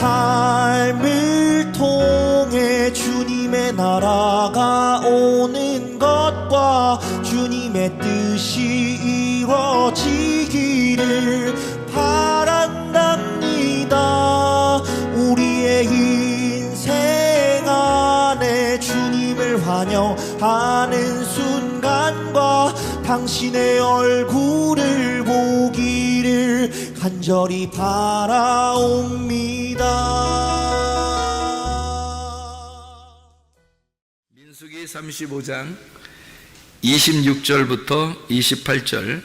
삶을 통해 주님의 나라가 오는 것과 주님의 뜻이 이루어지기를 바란답니다. 우리의 인생 안에 주님을 환영하는 순간과 당신의 얼굴을 보기를 간절히 바라옵니다. 민수기 35장 26절부터 28절.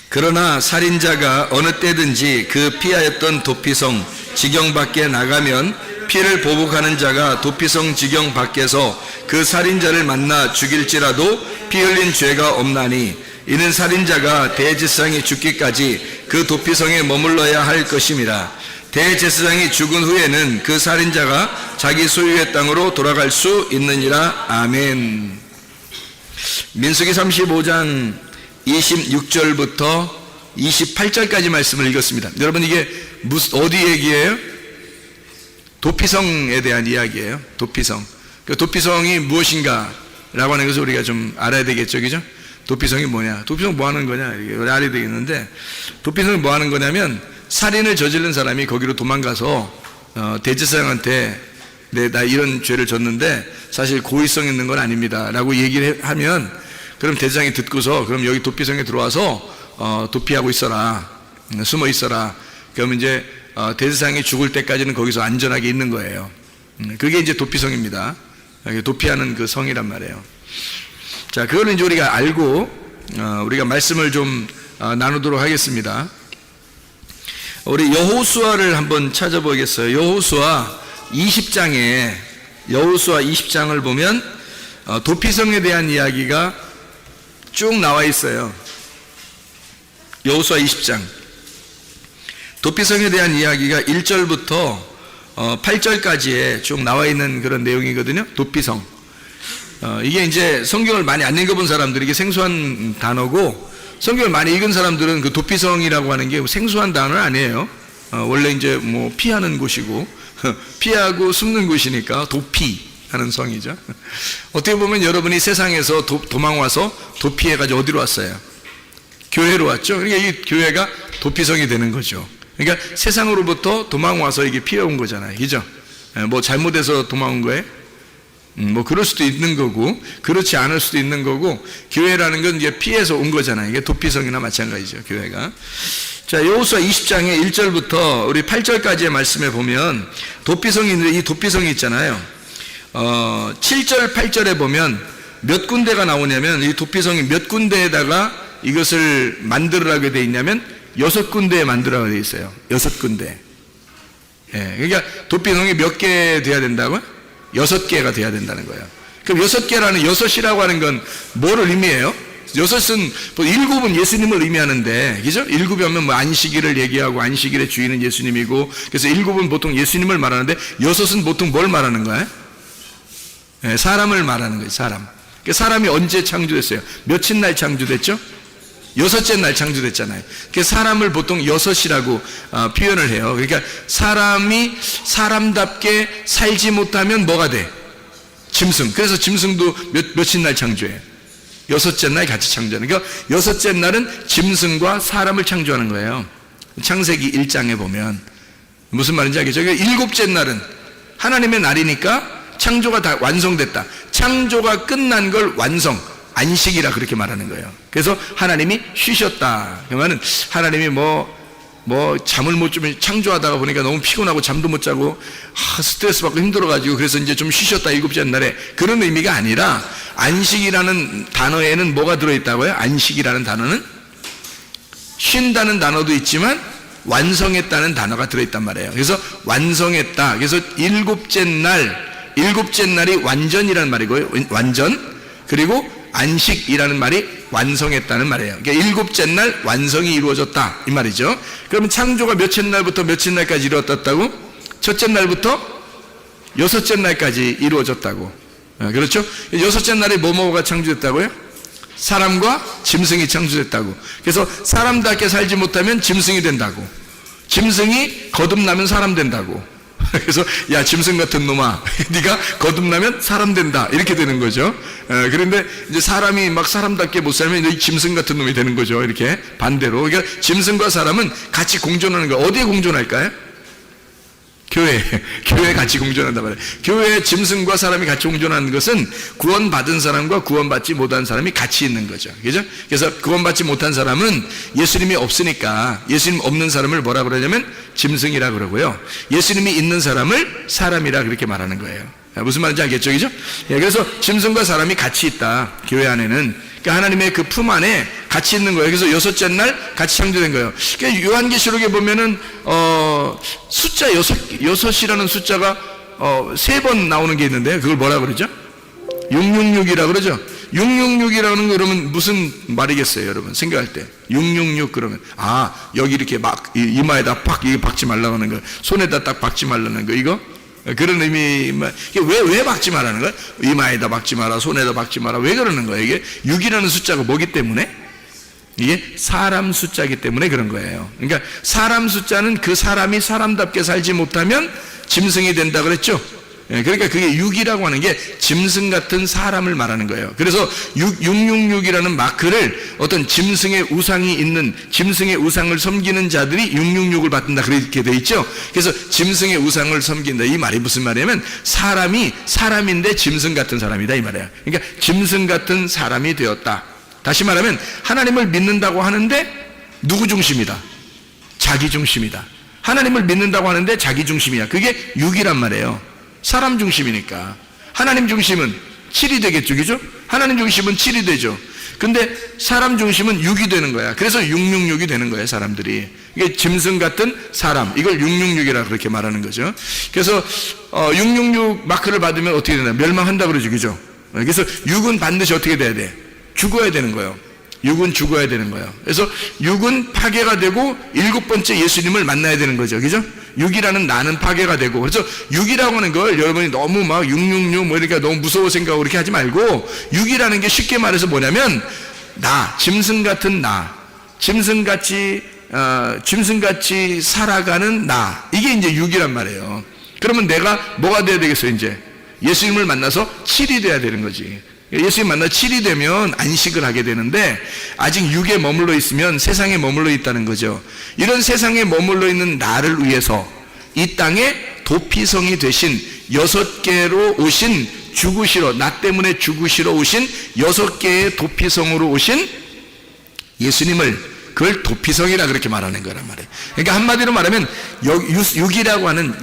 그러나 살인자가 어느 때든지 그 피하였던 도피성 지경 밖에 나가면 피를 보복하는 자가 도피성 지경 밖에서 그 살인자를 만나 죽일지라도 피 흘린 죄가 없나니 이는 살인자가 대제사장이 죽기까지 그 도피성에 머물러야 할 것임이라. 대제사장이 죽은 후에는 그 살인자가 자기 소유의 땅으로 돌아갈 수 있느니라. 아멘. 민수기 35장 26절부터 28절까지 말씀을 읽었습니다. 여러분, 이게 어디 얘기예요? 도피성에 대한 이야기예요. 도피성. 그 도피성이 무엇인가 라고 하는 것을 우리가 좀 알아야 되겠죠, 그죠? 도피성이 뭐냐? 도피성 뭐 하는 거냐? 이렇게 알아야 되겠는데, 도피성이 뭐 하는 거냐면, 살인을 저지른 사람이 거기로 도망가서 대제사장한테 나 이런 죄를 졌는데 사실 고의성 있는 건 아닙니다 라고 얘기를 하면, 그럼 대제사장이 듣고서 그럼 여기 도피성에 들어와서 도피하고 있어라, 숨어 있어라. 그러면 이제 대제사장이 죽을 때까지는 거기서 안전하게 있는 거예요. 그게 이제 도피성입니다. 도피하는 그 성이란 말이에요. 자, 그거는 이제 우리가 알고 우리가 말씀을 좀 나누도록 하겠습니다. 우리 여호수아를 한번 찾아보겠어요. 여호수아 20장을 보면 도피성에 대한 이야기가 쭉 나와 있어요. 여호수아 20장. 도피성에 대한 이야기가 1절부터 8절까지에 쭉 나와 있는 그런 내용이거든요. 도피성. 이게 이제 성경을 많이 안 읽어본 사람들에게 생소한 단어고, 성경을 많이 읽은 사람들은 그 도피성이라고 하는 게 생소한 단어는 아니에요. 원래 이제 뭐 피하는 곳이고, 피하고 숨는 곳이니까 도피하는 성이죠. 어떻게 보면 여러분이 세상에서 도망와서 도피해가지고 어디로 왔어요? 교회로 왔죠. 그러니까 이 교회가 도피성이 되는 거죠. 그러니까 세상으로부터 도망와서 이게 피해온 거잖아요. 그죠? 뭐 잘못해서 도망온 거예요? 뭐 그럴 수도 있는 거고, 그렇지 않을 수도 있는 거고, 교회라는 건 이제 피해서 온 거잖아요. 이게 도피성이나 마찬가지죠, 교회가. 자, 여호수아 20장의 1절부터 우리 8절까지의 말씀에 보면 도피성이 있는데, 이 도피성이 있잖아요. 7절, 8절에 보면 몇 군데가 나오냐면, 이 도피성이 몇 군데에다가 이것을 만들으라고 되어 있냐면 6군데에 만들어야 되어 있어요. 6군데. 예, 그러니까 도피성이 몇 개 돼야 된다고요? 6개가 돼야 된다는 거예요. 그럼 6개라는 6이라고 하는 건 뭐를 의미해요? 6은 7은 예수님을 의미하는데, 그죠? 7이 하면 뭐 안식일을 얘기하고, 안식일의 주인은 예수님이고, 그래서 7은 보통 예수님을 말하는데 6은 보통 뭘 말하는 거예요? 예, 사람을 말하는 거예요. 사람이 언제 창조됐어요? 며칠 날 창조됐죠? 6째 날 창조됐잖아요. 그래서 사람을 보통 6이라고 표현을 해요. 그러니까 사람이 사람답게 살지 못하면 뭐가 돼? 짐승. 그래서 짐승도 며칠 날 창조해요? 6째 날 같이 창조하는. 그러니까 6째 날은 짐승과 사람을 창조하는 거예요. 창세기 1장에 보면 무슨 말인지 알겠죠? 그러니까 7째 날은 하나님의 날이니까 창조가 다 완성됐다. 창조가 끝난 걸 완성, 안식이라 그렇게 말하는 거예요. 그래서 하나님이 쉬셨다. 그러면은 하나님이 잠을 못 주면 창조하다가 보니까 너무 피곤하고 잠도 못 자고 스트레스 받고 힘들어가지고 그래서 이제 좀 쉬셨다 7째 날에, 그런 의미가 아니라 안식이라는 단어에는 뭐가 들어있다고요? 안식이라는 단어는 쉰다는 단어도 있지만 완성했다는 단어가 들어있단 말이에요. 그래서 완성했다. 그래서 7째 날이 완전이라는 말이고요. 완전. 그리고 안식이라는 말이 완성했다는 말이에요. 그러니까 7째 날 완성이 이루어졌다 이 말이죠. 그러면 창조가 몇째 날부터 몇째 날까지 이루어졌다고? 첫째 날부터 6째 날까지 이루어졌다고. 그렇죠? 6째 날에 뭐가 창조됐다고요? 사람과 짐승이 창조됐다고. 그래서 사람답게 살지 못하면 짐승이 된다고. 짐승이 거듭나면 사람 된다고. 그래서 야 짐승 같은 놈아, 네가 거듭나면 사람 된다, 이렇게 되는 거죠. 그런데 이제 사람이 막 사람답게 못 살면 이 짐승 같은 놈이 되는 거죠. 이렇게 반대로. 그러니까 짐승과 사람은 같이 공존하는 거. 어디에 공존할까요? 교회에 같이 공존한단 말이에요. 교회에 짐승과 사람이 같이 공존하는 것은 구원받은 사람과 구원받지 못한 사람이 같이 있는 거죠. 그죠? 그래서 구원받지 못한 사람은 예수님이 없으니까 예수님 없는 사람을 뭐라 그러냐면 짐승이라 그러고요. 예수님이 있는 사람을 사람이라 그렇게 말하는 거예요. 무슨 말인지 알겠죠? 그죠? 그래서 짐승과 사람이 같이 있다. 교회 안에는. 그러니까 하나님의 그 품 안에 같이 있는 거예요. 그래서 여섯째 날 같이 창조된 거예요. 그러니까 요한계시록에 보면은 숫자 여섯이라는 숫자가 3번 나오는 게 있는데 그걸 뭐라 그러죠? 666이라 그러죠. 666이라는 거 그러면 무슨 말이겠어요, 여러분? 생각할 때 666 그러면 여기 이렇게 막 이마에다 팍 이게 박지 말라고 하는 거, 손에다 딱 박지 말라는 거, 이거 그런 의미. 왜 박지 말라는 거야? 이마에다 박지 마라, 손에다 박지 마라. 왜 그러는 거예요? 이게 6이라는 숫자가 뭐기 때문에? 이게 사람 숫자이기 때문에 그런 거예요. 그러니까 사람 숫자는 그 사람이 사람답게 살지 못하면 짐승이 된다 그랬죠. 그러니까 그게 6이라고 하는 게 짐승 같은 사람을 말하는 거예요. 그래서 666이라는 마크를 어떤 짐승의 우상이 있는, 짐승의 우상을 섬기는 자들이 666을 받는다, 그렇게 돼 있죠. 그래서 짐승의 우상을 섬긴다, 이 말이 무슨 말이냐면 사람이 사람인데 짐승 같은 사람이다, 이 말이에요. 그러니까 짐승 같은 사람이 되었다. 다시 말하면 하나님을 믿는다고 하는데 누구 중심이다? 자기 중심이다. 하나님을 믿는다고 하는데 자기 중심이야. 그게 6이란 말이에요. 사람 중심이니까. 하나님 중심은 7이 되겠죠, 그죠? 하나님 중심은 7이 되죠. 근데 사람 중심은 6이 되는 거야. 그래서 666이 되는 거예요, 사람들이. 이게 짐승 같은 사람, 이걸 666이라 그렇게 말하는 거죠. 그래서 666 마크를 받으면 어떻게 되나? 멸망한다 그러죠, 그죠? 그래서 6은 반드시 어떻게 돼야 돼? 죽어야 되는 거예요. 6은 죽어야 되는 거예요. 그래서 6은 파괴가 되고 7번째 예수님을 만나야 되는 거죠, 그죠? 6이라는 나는 파괴가 되고. 그래서 6이라고 하는 걸 여러분이 너무 막 666 뭐 이렇게 너무 무서워 생각하고 그렇게 하지 말고, 6이라는 게 쉽게 말해서 뭐냐면 나, 짐승 같은 나, 짐승같이 살아가는 나, 이게 이제 6이란 말이에요. 그러면 내가 뭐가 돼야 되겠어요? 이제 예수님을 만나서 7이 돼야 되는 거지. 예수님 만나 7이 되면 안식을 하게 되는데, 아직 6에 머물러 있으면 세상에 머물러 있다는 거죠. 이런 세상에 머물러 있는 나를 위해서 이 땅에 도피성이 되신 6개로 오신, 죽으시러, 나 때문에 죽으시러 오신 6개의 도피성으로 오신 예수님을, 그걸 도피성이라 그렇게 말하는 거란 말이에요. 그러니까 한마디로 말하면 6이라고 하는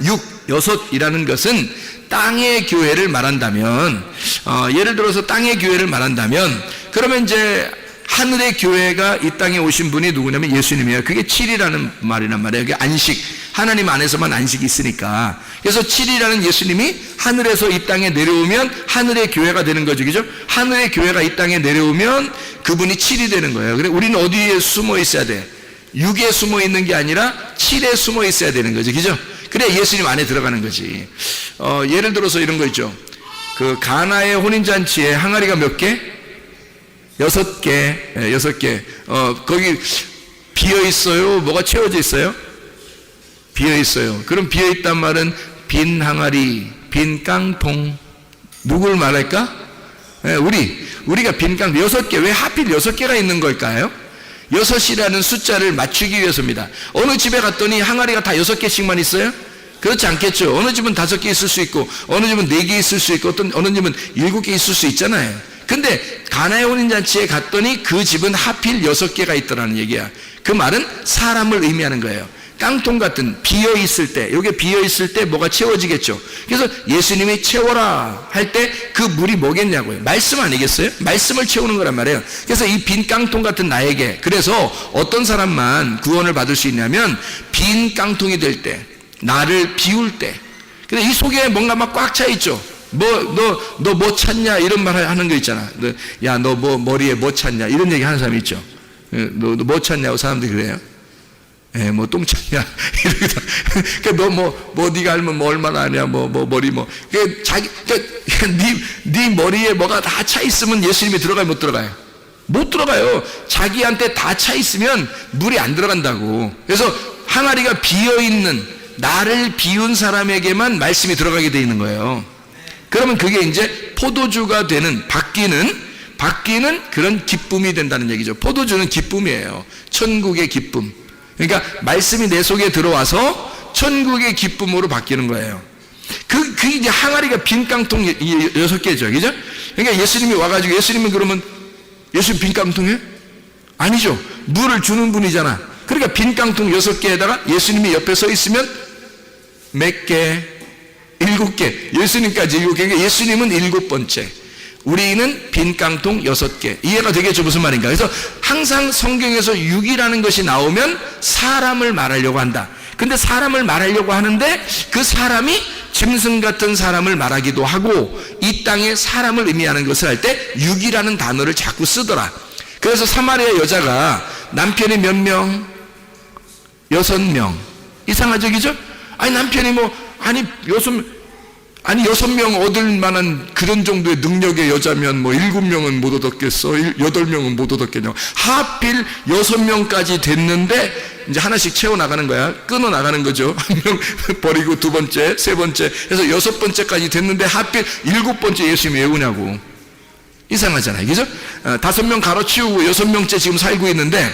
6이라는 것은 땅의 교회를 말한다면, 예를 들어서 땅의 교회를 말한다면, 그러면 이제 하늘의 교회가 이 땅에 오신 분이 누구냐면 예수님이에요. 그게 7이라는 말이란 말이에요. 그게 안식, 하나님 안에서만 안식이 있으니까. 그래서 7이라는 예수님이 하늘에서 이 땅에 내려오면 하늘의 교회가 되는 거죠, 그죠? 하늘의 교회가 이 땅에 내려오면 그분이 7이 되는 거예요. 그래, 우리는 어디에 숨어 있어야 돼? 6에 숨어 있는 게 아니라 7에 숨어 있어야 되는 거죠, 그죠? 그래 예수님 안에 들어가는 거지. 예를 들어서 이런 거 있죠. 그 가나의 혼인잔치에 항아리가 몇 개? 6개. 6개. 거기 비어 있어요? 뭐가 채워져 있어요? 비어 있어요. 그럼 비어 있단 말은 빈 항아리, 빈 깡통. 누굴 말할까? 우리가 빈 깡통 6개. 왜 하필 6개가 있는 걸까요? 6이라는 숫자를 맞추기 위해서입니다. 어느 집에 갔더니 항아리가 다 6개씩만 있어요? 그렇지 않겠죠. 어느 집은 5개 있을 수 있고, 어느 집은 4개 있을 수 있고, 어느 집은 7개 있을 수 있잖아요. 근데 가나의 혼인잔치에 갔더니 그 집은 하필 6개가 있더라는 얘기야. 그 말은 사람을 의미하는 거예요. 깡통 같은 비어 있을 때, 이게 비어 있을 때 뭐가 채워지겠죠. 그래서 예수님이 채워라 할 때 그 물이 뭐겠냐고요. 말씀 아니겠어요? 말씀을 채우는 거란 말이에요. 그래서 이 빈 깡통 같은 나에게, 그래서 어떤 사람만 구원을 받을 수 있냐면 빈 깡통이 될 때, 나를 비울 때. 근데 이 속에 뭔가 막 꽉 차 있죠. 너 뭐 찾냐 이런 말 하는 거 있잖아. 야, 너 뭐 머리에 뭐 찾냐 이런 얘기 하는 사람이 있죠. 너 뭐 찾냐고 사람들이 그래요. 뭐 똥 찾냐 이러기도. 그러니까 너 네가 알면 뭐 얼마나 아냐, 머리 네 머리에 뭐가 다 차 있으면 예수님이 들어가요, 못 들어가요? 못 들어가요. 자기한테 다 차 있으면 물이 안 들어간다고. 그래서 항아리가 비어있는 나를 비운 사람에게만 말씀이 들어가게 돼 있는 거예요. 그러면 그게 이제 포도주가 되는, 바뀌는 그런 기쁨이 된다는 얘기죠. 포도주는 기쁨이에요. 천국의 기쁨. 그러니까 말씀이 내 속에 들어와서 천국의 기쁨으로 바뀌는 거예요. 그 이제 항아리가 빈 깡통 6개죠. 그죠? 그러니까 예수님이 와가지고, 예수님은 그러면 예수님 빈 깡통이에요? 아니죠. 물을 주는 분이잖아. 그러니까 빈 깡통 6개에다가 예수님이 옆에 서 있으면 몇 개? 7개. 예수님까지 7개. 그러니까 예수님은 7번째. 우리는 빈 깡통 6개. 이해가 되겠죠? 무슨 말인가? 그래서 항상 성경에서 6이라는 것이 나오면 사람을 말하려고 한다. 근데 사람을 말하려고 하는데 그 사람이 짐승 같은 사람을 말하기도 하고, 이 땅에 사람을 의미하는 것을 할 때 6이라는 단어를 자꾸 쓰더라. 그래서 사마리아 여자가 남편이 몇 명? 6명. 이상하죠, 그죠? 아니, 남편이 아니 6명 얻을 만한 그런 정도의 능력의 여자면 7명은 못 얻었겠어? 8명은 못 얻었겠냐? 하필 6명까지 됐는데 이제 하나씩 채워나가는 거야. 끊어나가는 거죠. 한 명 버리고 2번째, 3번째 해서 6번째까지 됐는데 하필 7번째 예수님이 왜 오냐고. 이상하잖아요, 그죠? 5명 가로치우고 6명째 지금 살고 있는데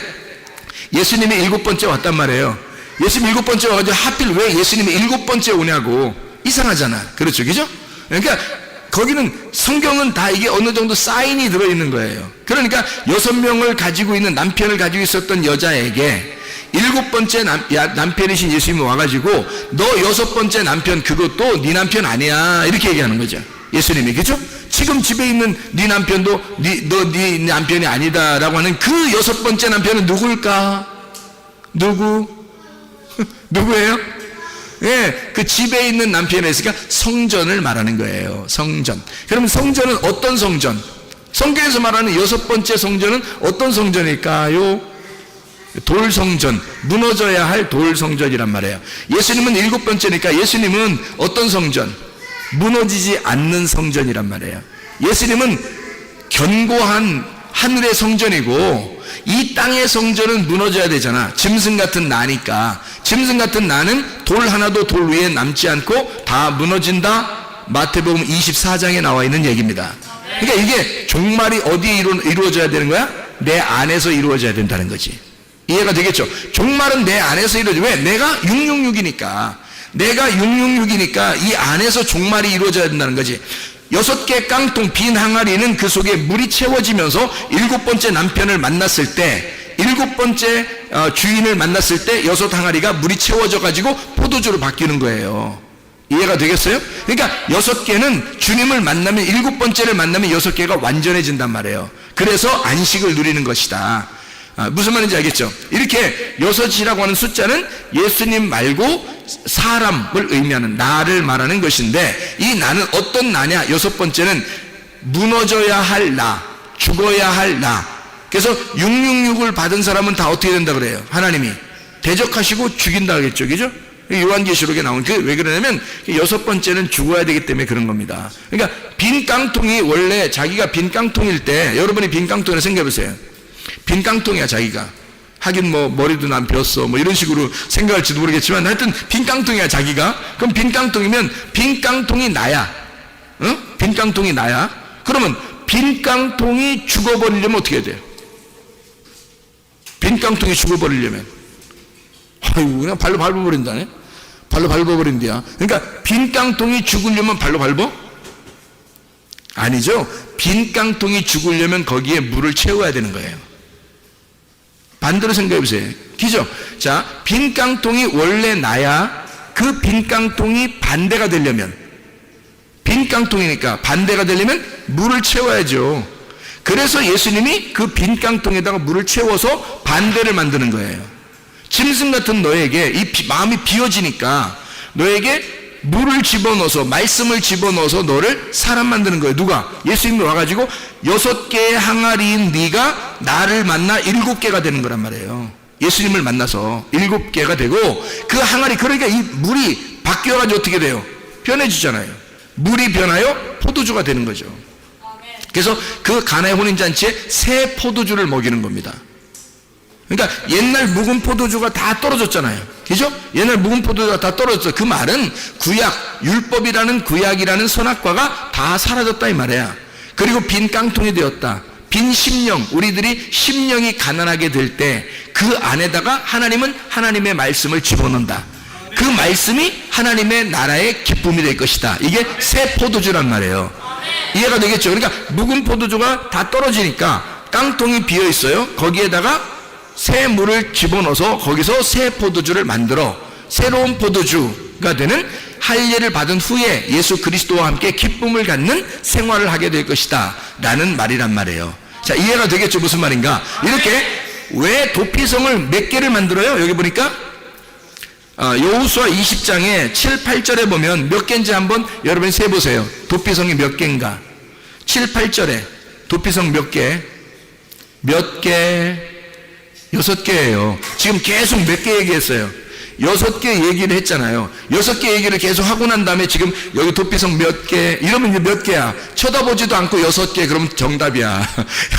예수님이 7번째 왔단 말이에요. 예수님 7번째 와가지고 하필 왜 예수님이 7번째 오냐고. 이상하잖아. 그렇죠, 그죠? 그러니까 거기는, 성경은 다 이게 어느 정도 사인이 들어있는 거예요. 그러니까 6명을 가지고 있는, 남편을 가지고 있었던 여자에게 7번째 남편이신 예수님이 와가지고 너 6번째 남편 그것도 네 남편 아니야, 이렇게 얘기하는 거죠, 예수님이. 그죠? 지금 집에 있는 네 남편도 너 네 남편이 아니다 라고 하는 그 6번째 남편은 누굴까? 누구예요? 예, 그 집에 있는 남편이 있으니까 성전을 말하는 거예요. 성전. 그러면 성전은 어떤 성전? 성경에서 말하는 6번째 성전은 어떤 성전일까요? 돌성전. 무너져야 할 돌성전이란 말이에요. 예수님은 7번째니까 예수님은 어떤 성전? 무너지지 않는 성전이란 말이에요. 예수님은 견고한 하늘의 성전이고, 이 땅의 성전은 무너져야 되잖아. 짐승 같은 나니까. 짐승 같은 나는 돌 하나도 돌 위에 남지 않고 다 무너진다. 마태복음 24장에 나와 있는 얘기입니다. 그러니까 이게 종말이 어디에 이루어져야 되는 거야? 내 안에서 이루어져야 된다는 거지. 이해가 되겠죠? 종말은 내 안에서 이루어져. 왜? 내가 666이니까. 내가 666이니까 이 안에서 종말이 이루어져야 된다는 거지. 6개 깡통 빈 항아리는 그 속에 물이 채워지면서 7번째 남편을 만났을 때, 7번째 주인을 만났을 때 6 항아리가 물이 채워져 가지고 포도주로 바뀌는 거예요. 이해가 되겠어요? 그러니까 6개는 주님을 만나면, 7번째를 만나면 6개가 완전해진단 말이에요. 그래서 안식을 누리는 것이다. 무슨 말인지 알겠죠? 이렇게 6이라고 하는 숫자는 예수님 말고 사람을 의미하는, 나를 말하는 것인데, 이 나는 어떤 나냐? 6번째는 무너져야 할 나, 죽어야 할 나. 그래서 666을 받은 사람은 다 어떻게 된다 그래요? 하나님이 대적하시고 죽인다 하겠죠, 그죠? 요한계시록에 나온, 왜 그러냐면 6번째는 죽어야 되기 때문에 그런 겁니다. 그러니까 빈 깡통이, 원래 자기가 빈 깡통일 때, 여러분이 빈 깡통을 생각해보세요. 빈 깡통이야, 자기가. 하긴 머리도 난 비었어, 이런 식으로 생각할지도 모르겠지만, 하여튼 빈 깡통이야, 자기가. 그럼 빈 깡통이면 빈 깡통이 나야. 응? 빈 깡통이 나야. 그러면 빈 깡통이 죽어버리려면 어떻게 해야 돼요? 빈 깡통이 죽어버리려면, 아이고, 그냥 발로 밟아버린다네. 발로 밟아버린대야. 그러니까 빈 깡통이 죽으려면 발로 밟어? 아니죠. 빈 깡통이 죽으려면 거기에 물을 채워야 되는 거예요. 반대로 생각해 보세요. 그죠? 자, 빈 깡통이 원래 나야 그 빈 깡통이 반대가 되려면, 빈 깡통이니까 반대가 되려면 물을 채워야죠. 그래서 예수님이 그 빈 깡통에다가 물을 채워서 반대를 만드는 거예요. 짐승 같은 너에게 마음이 비어지니까 너에게 물을 집어넣어서, 말씀을 집어넣어서 너를 사람 만드는 거예요. 누가? 예수님이 와가지고 6개의 항아리인 네가 나를 만나 7개가 되는 거란 말이에요. 예수님을 만나서 7개가 되고, 그 항아리, 그러니까 이 물이 바뀌어가지고 어떻게 돼요? 변해지잖아요. 물이 변하여 포도주가 되는 거죠. 그래서 그 가나의 혼인잔치에 새 포도주를 먹이는 겁니다. 그러니까 옛날 묵은 포도주가 다 떨어졌잖아요. 그죠? 옛날 묵은 포도주가 다 떨어졌어. 그 말은 구약, 율법이라는 구약이라는 선악과가 다 사라졌다 이 말이야. 그리고 빈 깡통이 되었다. 빈 심령, 우리들이 심령이 가난하게 될 때 그 안에다가 하나님은 하나님의 말씀을 집어넣는다. 그 말씀이 하나님의 나라의 기쁨이 될 것이다. 이게 새 포도주란 말이에요. 이해가 되겠죠? 그러니까 묵은 포도주가 다 떨어지니까 깡통이 비어 있어요. 거기에다가 새 물을 집어넣어서 거기서 새 포도주를 만들어 새로운 포도주가 되는 할례를 받은 후에 예수 그리스도와 함께 기쁨을 갖는 생활을 하게 될 것이다 라는 말이란 말이에요. 자, 이해가 되겠죠? 무슨 말인가? 이렇게 왜 도피성을 몇 개를 만들어요? 여기 보니까 여호수아 20장에 7, 8절에 보면 몇 개인지 한번 여러분이 세보세요. 도피성이 몇 개인가? 7, 8절에 도피성 몇 개? 몇 개? 6개예요. 지금 계속 몇 개 얘기했어요? 6개 얘기를 했잖아요. 6개 얘기를 계속 하고 난 다음에 지금 여기 도피성 몇 개, 이러면 이제 몇 개야? 쳐다보지도 않고 6개, 그럼 정답이야.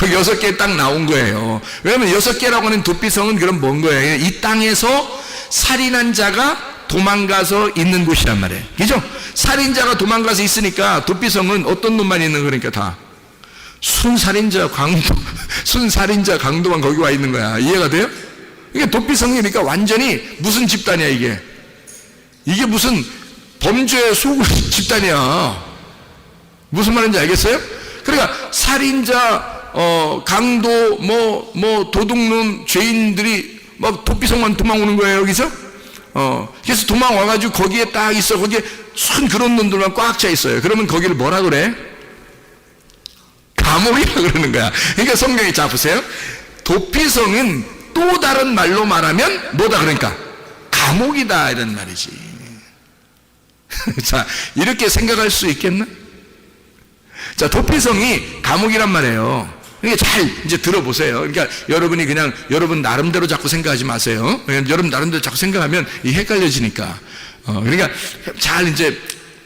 여기 6개 딱 나온 거예요. 왜냐면 6개라고 하는 도피성은 그럼 뭔 거예요? 이 땅에서 살인한 자가 도망가서 있는 곳이란 말이에요. 그죠? 살인자가 도망가서 있으니까 도피성은 어떤 놈만 있는 거니까 다. 순살인자 강도만 거기 와 있는 거야. 이해가 돼요? 이게 도피성이니까 완전히 무슨 집단이야 이게? 이게 무슨 범죄의 소굴 집단이야. 무슨 말인지 알겠어요? 그러니까 살인자, 강도, 도둑놈, 죄인들이 막 도피성만 도망오는 거예요 여기서. 그래서 도망와가지고 거기에 딱 있어. 거기에 순 그런 놈들만 꽉 차 있어요. 그러면 거기를 뭐라 그래? 감옥이라 그러는 거야. 그러니까 성경에 자 보세요. 도피성은 또 다른 말로 말하면 뭐다 그러니까 감옥이다 이런 말이지. 자, 이렇게 생각할 수 있겠나? 자, 도피성이 감옥이란 말이에요. 그러니까 잘 이제 들어보세요. 그러니까 여러분이 그냥 여러분 나름대로 자꾸 생각하지 마세요. 여러분 나름대로 자꾸 생각하면 이 헷갈려지니까. 그러니까 잘 이제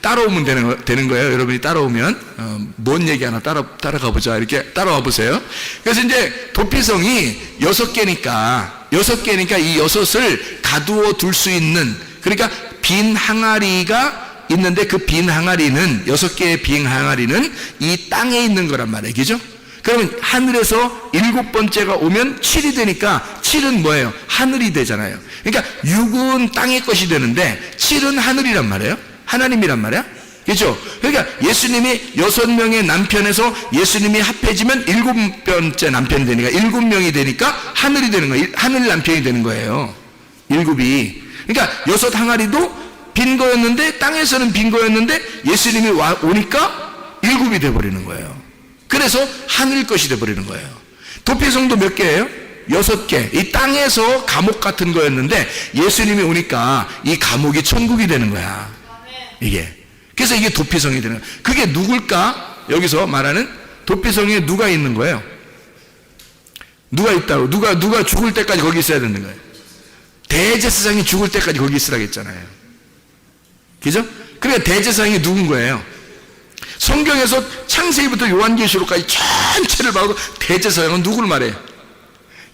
따라오면 되는 거예요. 여러분이 따라오면 뭔 얘기 하나 따라가 보자. 이렇게 따라와 보세요. 그래서 이제 도피성이 6개니까 이 6을 가두어 둘 수 있는, 그러니까 빈 항아리가 있는데 그 빈 항아리는 6개의 빈 항아리는 이 땅에 있는 거란 말이에요. 그죠? 그러면 하늘에서 7번째가 오면 7이 되니까 7은 뭐예요? 하늘이 되잖아요. 그러니까 6은 땅의 것이 되는데 7은 하늘이란 말이에요. 하나님이란 말이야. 그렇죠? 그러니까 예수님이 6명의 남편에서 예수님이 합해지면 7번째 남편이 되니까 7명이 되니까 하늘이 되는 거예요. 하늘 남편이 되는 거예요. 7이. 그러니까 6 항아리도 빈 거였는데, 땅에서는 빈 거였는데 예수님이 오니까 7이 돼버리는 거예요. 그래서 하늘 것이 돼버리는 거예요. 도피성도 몇 개예요? 6개. 이 땅에서 감옥 같은 거였는데 예수님이 오니까 이 감옥이 천국이 되는 거야. 이게. 그래서 이게 도피성이 되는 거예요. 그게 누굴까? 여기서 말하는 도피성에 누가 있는 거예요? 누가 있다고? 누가 죽을 때까지 거기 있어야 되는 거예요. 대제사장이 죽을 때까지 거기 있으라고 했잖아요. 그죠? 그러니까 대제사장이 누군 거예요? 성경에서 창세기부터 요한계시록까지 전체를 봐도 대제사장은 누구를 말해요?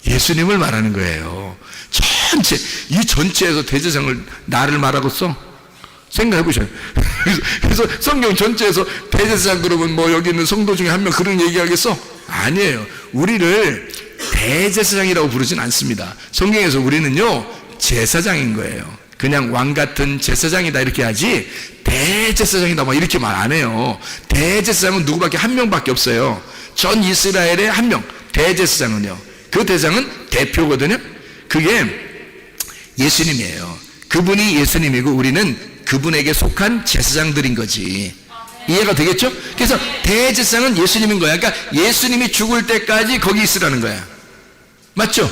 예수님을 말하는 거예요. 전체, 이 전체에서 대제사장을 나를 말하고 써? 생각해 보셔요. 그래서 성경 전체에서 대제사장 그러면 뭐 여기 있는 성도 중에 한 명 그런 얘기하겠어? 아니에요. 우리를 대제사장이라고 부르진 않습니다. 성경에서 우리는요 제사장인 거예요. 그냥 왕 같은 제사장이다 이렇게 하지 대제사장이다 막 이렇게 말 안 해요. 대제사장은 누구밖에 한 명밖에 없어요. 전 이스라엘에 한 명. 대제사장은요, 그 대장은 대표거든요. 그게 예수님이에요. 그분이 예수님이고 우리는 그분에게 속한 제사장들인 거지. 이해가 되겠죠? 그래서 대제사장은 예수님인 거야. 그러니까 예수님이 죽을 때까지 거기 있으라는 거야. 맞죠?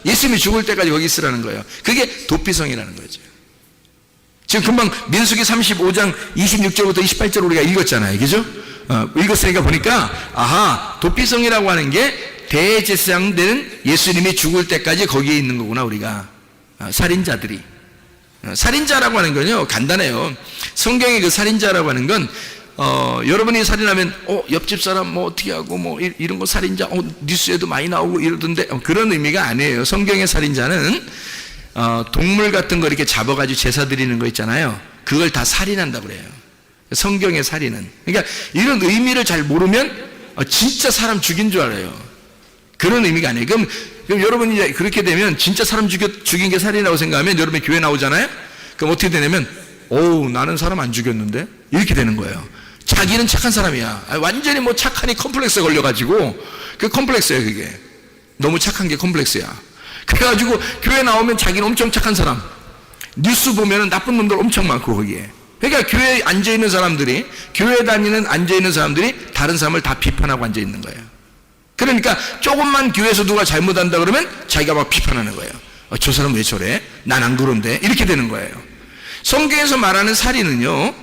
예수님이 죽을 때까지 거기 있으라는 거예요. 그게 도피성이라는 거죠. 지금 금방 민수기 35장 26절부터 28절 우리가 읽었잖아요. 그죠? 읽었으니까 보니까 아하, 도피성이라고 하는 게 대제사장 되는 예수님이 죽을 때까지 거기에 있는 거구나. 우리가 살인자들이. 살인자라고 하는 건요 간단해요. 성경의 그 살인자라고 하는 건 여러분이 살인하면 옆집 사람 뭐 어떻게 하고 뭐 이런 거 살인자 뉴스에도 많이 나오고 이러던데 그런 의미가 아니에요. 성경의 살인자는 동물 같은 거 이렇게 잡아가지고 제사 드리는 거 있잖아요. 그걸 다 살인한다고 그래요. 성경의 살인은. 그러니까 이런 의미를 잘 모르면 진짜 사람 죽인 줄 알아요. 그런 의미가 아니에요. 그럼 여러분이 이제 그렇게 되면 진짜 사람 죽인 게 살인이라고 생각하면 여러분이 교회 나오잖아요. 그럼 어떻게 되냐면 나는 사람 안 죽였는데 이렇게 되는 거예요. 자기는 착한 사람이야. 완전히 뭐 착하니 컴플렉스에 걸려가지고 그 컴플렉스예요. 그게 너무 착한 게 컴플렉스야. 그래가지고 교회 나오면 자기는 엄청 착한 사람, 뉴스 보면은 나쁜 놈들 엄청 많고 거기에. 그러니까 교회에 앉아있는 사람들이, 교회 다니는 앉아있는 사람들이 다른 사람을 다 비판하고 앉아있는 거예요. 그러니까 조금만 교회에서 누가 잘못한다 그러면 자기가 막 비판하는 거예요. 저 사람 왜 저래? 난 안 그런데. 이렇게 되는 거예요. 성경에서 말하는 살인은요,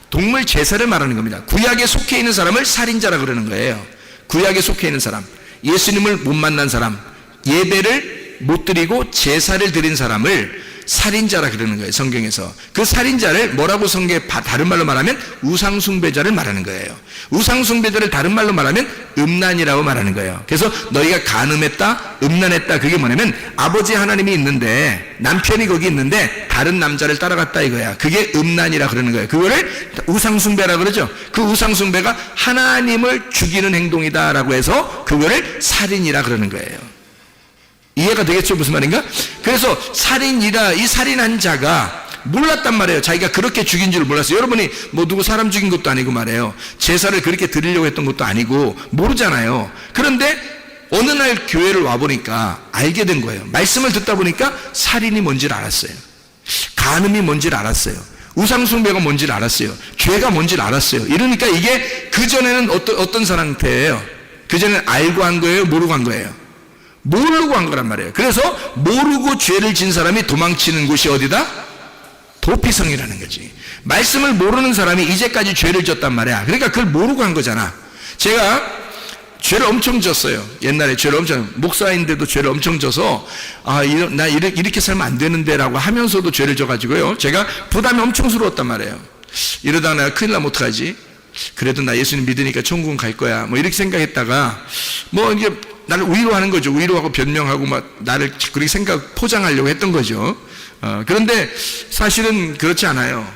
동물 제사를 말하는 겁니다. 구약에 속해 있는 사람을 살인자라 그러는 거예요. 구약에 속해 있는 사람, 예수님을 못 만난 사람, 예배를 못 드리고 제사를 드린 사람을 살인자라 그러는 거예요. 성경에서. 그 살인자를 뭐라고 성경에 다른 말로 말하면 우상숭배자를 말하는 거예요. 우상숭배자를 다른 말로 말하면 음란이라고 말하는 거예요. 그래서 너희가 간음했다, 음란했다, 그게 뭐냐면 아버지 하나님이 있는데 남편이 거기 있는데 다른 남자를 따라갔다 이거야. 그게 음란이라 그러는 거예요. 그거를 우상숭배라 그러죠. 그 우상숭배가 하나님을 죽이는 행동이다라고 해서 그거를 살인이라 그러는 거예요. 이해가 되겠죠? 무슨 말인가? 그래서 이 살인한 자가 몰랐단 말이에요. 자기가 그렇게 죽인 줄 몰랐어요. 여러분이 뭐 누구 사람 죽인 것도 아니고 말이에요. 제사를 그렇게 드리려고 했던 것도 아니고 모르잖아요. 그런데 어느 날 교회를 와보니까 알게 된 거예요. 말씀을 듣다 보니까 살인이 뭔지를 알았어요. 간음이 뭔지를 알았어요. 우상숭배가 뭔지를 알았어요. 죄가 뭔지를 알았어요. 이러니까 이게 그전에는 어떤 상태예요? 그전에는 알고 한 거예요? 모르고 한 거예요? 모르고 한 거란 말이에요. 그래서 모르고 죄를 진 사람이 도망치는 곳이 어디다? 도피성이라는 거지. 말씀을 모르는 사람이 이제까지 죄를 졌단 말이야. 그러니까 그걸 모르고 한 거잖아. 제가 죄를 엄청 졌어요. 옛날에 죄를 엄청, 목사인데도 죄를 엄청 져서 나 이렇게 살면 안 되는데 라고 하면서도 죄를 져가지고요, 제가 부담이 엄청스러웠단 말이에요. 이러다가 내가 큰일 나면 어떡하지? 그래도 나 예수님 믿으니까 천국은 갈 거야, 뭐 이렇게 생각했다가 뭐 이게 나를 위로하는 거죠. 위로하고 변명하고 막 나를 그렇게 포장하려고 했던 거죠. 그런데 사실은 그렇지 않아요.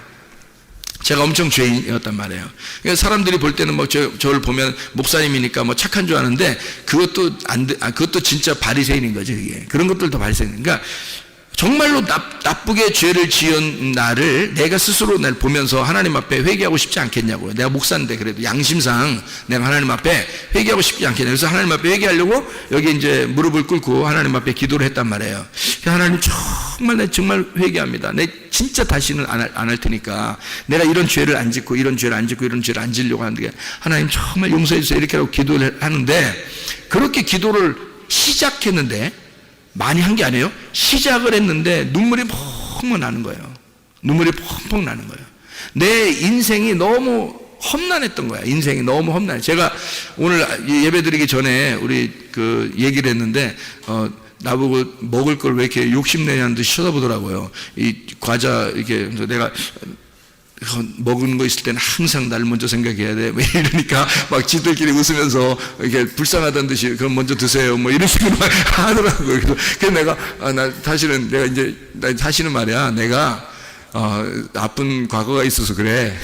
제가 엄청 죄인이었단 말이에요. 그러니까 사람들이 볼 때는 뭐 저를 보면 목사님이니까 뭐 착한 줄 아는데 그것도 진짜 바리새인인 거죠. 이게 그런 것들도 바리새인. 그러니까 정말로 나쁘게 죄를 지은 나를 내가 스스로 날 보면서 하나님 앞에 회개하고 싶지 않겠냐고요. 내가 목사인데 그래도 양심상 내가 하나님 앞에 회개하고 싶지 않겠냐. 그래서 하나님 앞에 회개하려고 여기 이제 무릎을 꿇고 하나님 앞에 기도를 했단 말이에요. 하나님 정말 회개합니다. 내 진짜 다시는 안 할 테니까 내가 이런 죄를 안 짓고 이런 죄를 안 짓고 이런 죄를 안 지려고 하는데 하나님 정말 용서해 주세요. 이렇게 하고 기도를 하는데, 그렇게 기도를 시작했는데 많이 한 게 아니에요. 시작을 했는데 눈물이 펑펑 나는 거예요. 눈물이 펑펑 나는 거예요. 내 인생이 너무 험난했던 거야. 인생이 너무 험난해. 제가 오늘 예배 드리기 전에 우리 그 얘기를 했는데 나보고 먹을 걸 왜 이렇게 욕심내냐는 듯이 쳐다보더라고요. 이 과자 이렇게. 그래서 내가 먹은 거 있을 때는 항상 날 먼저 생각해야 돼. 뭐 이러니까 막 지들끼리 웃으면서 이렇게 불쌍하다는 듯이 그럼 먼저 드세요. 뭐 이런 식으로 하더라고요. 그래서 내가 사실은 말이야. 내가 나쁜 과거가 있어서 그래.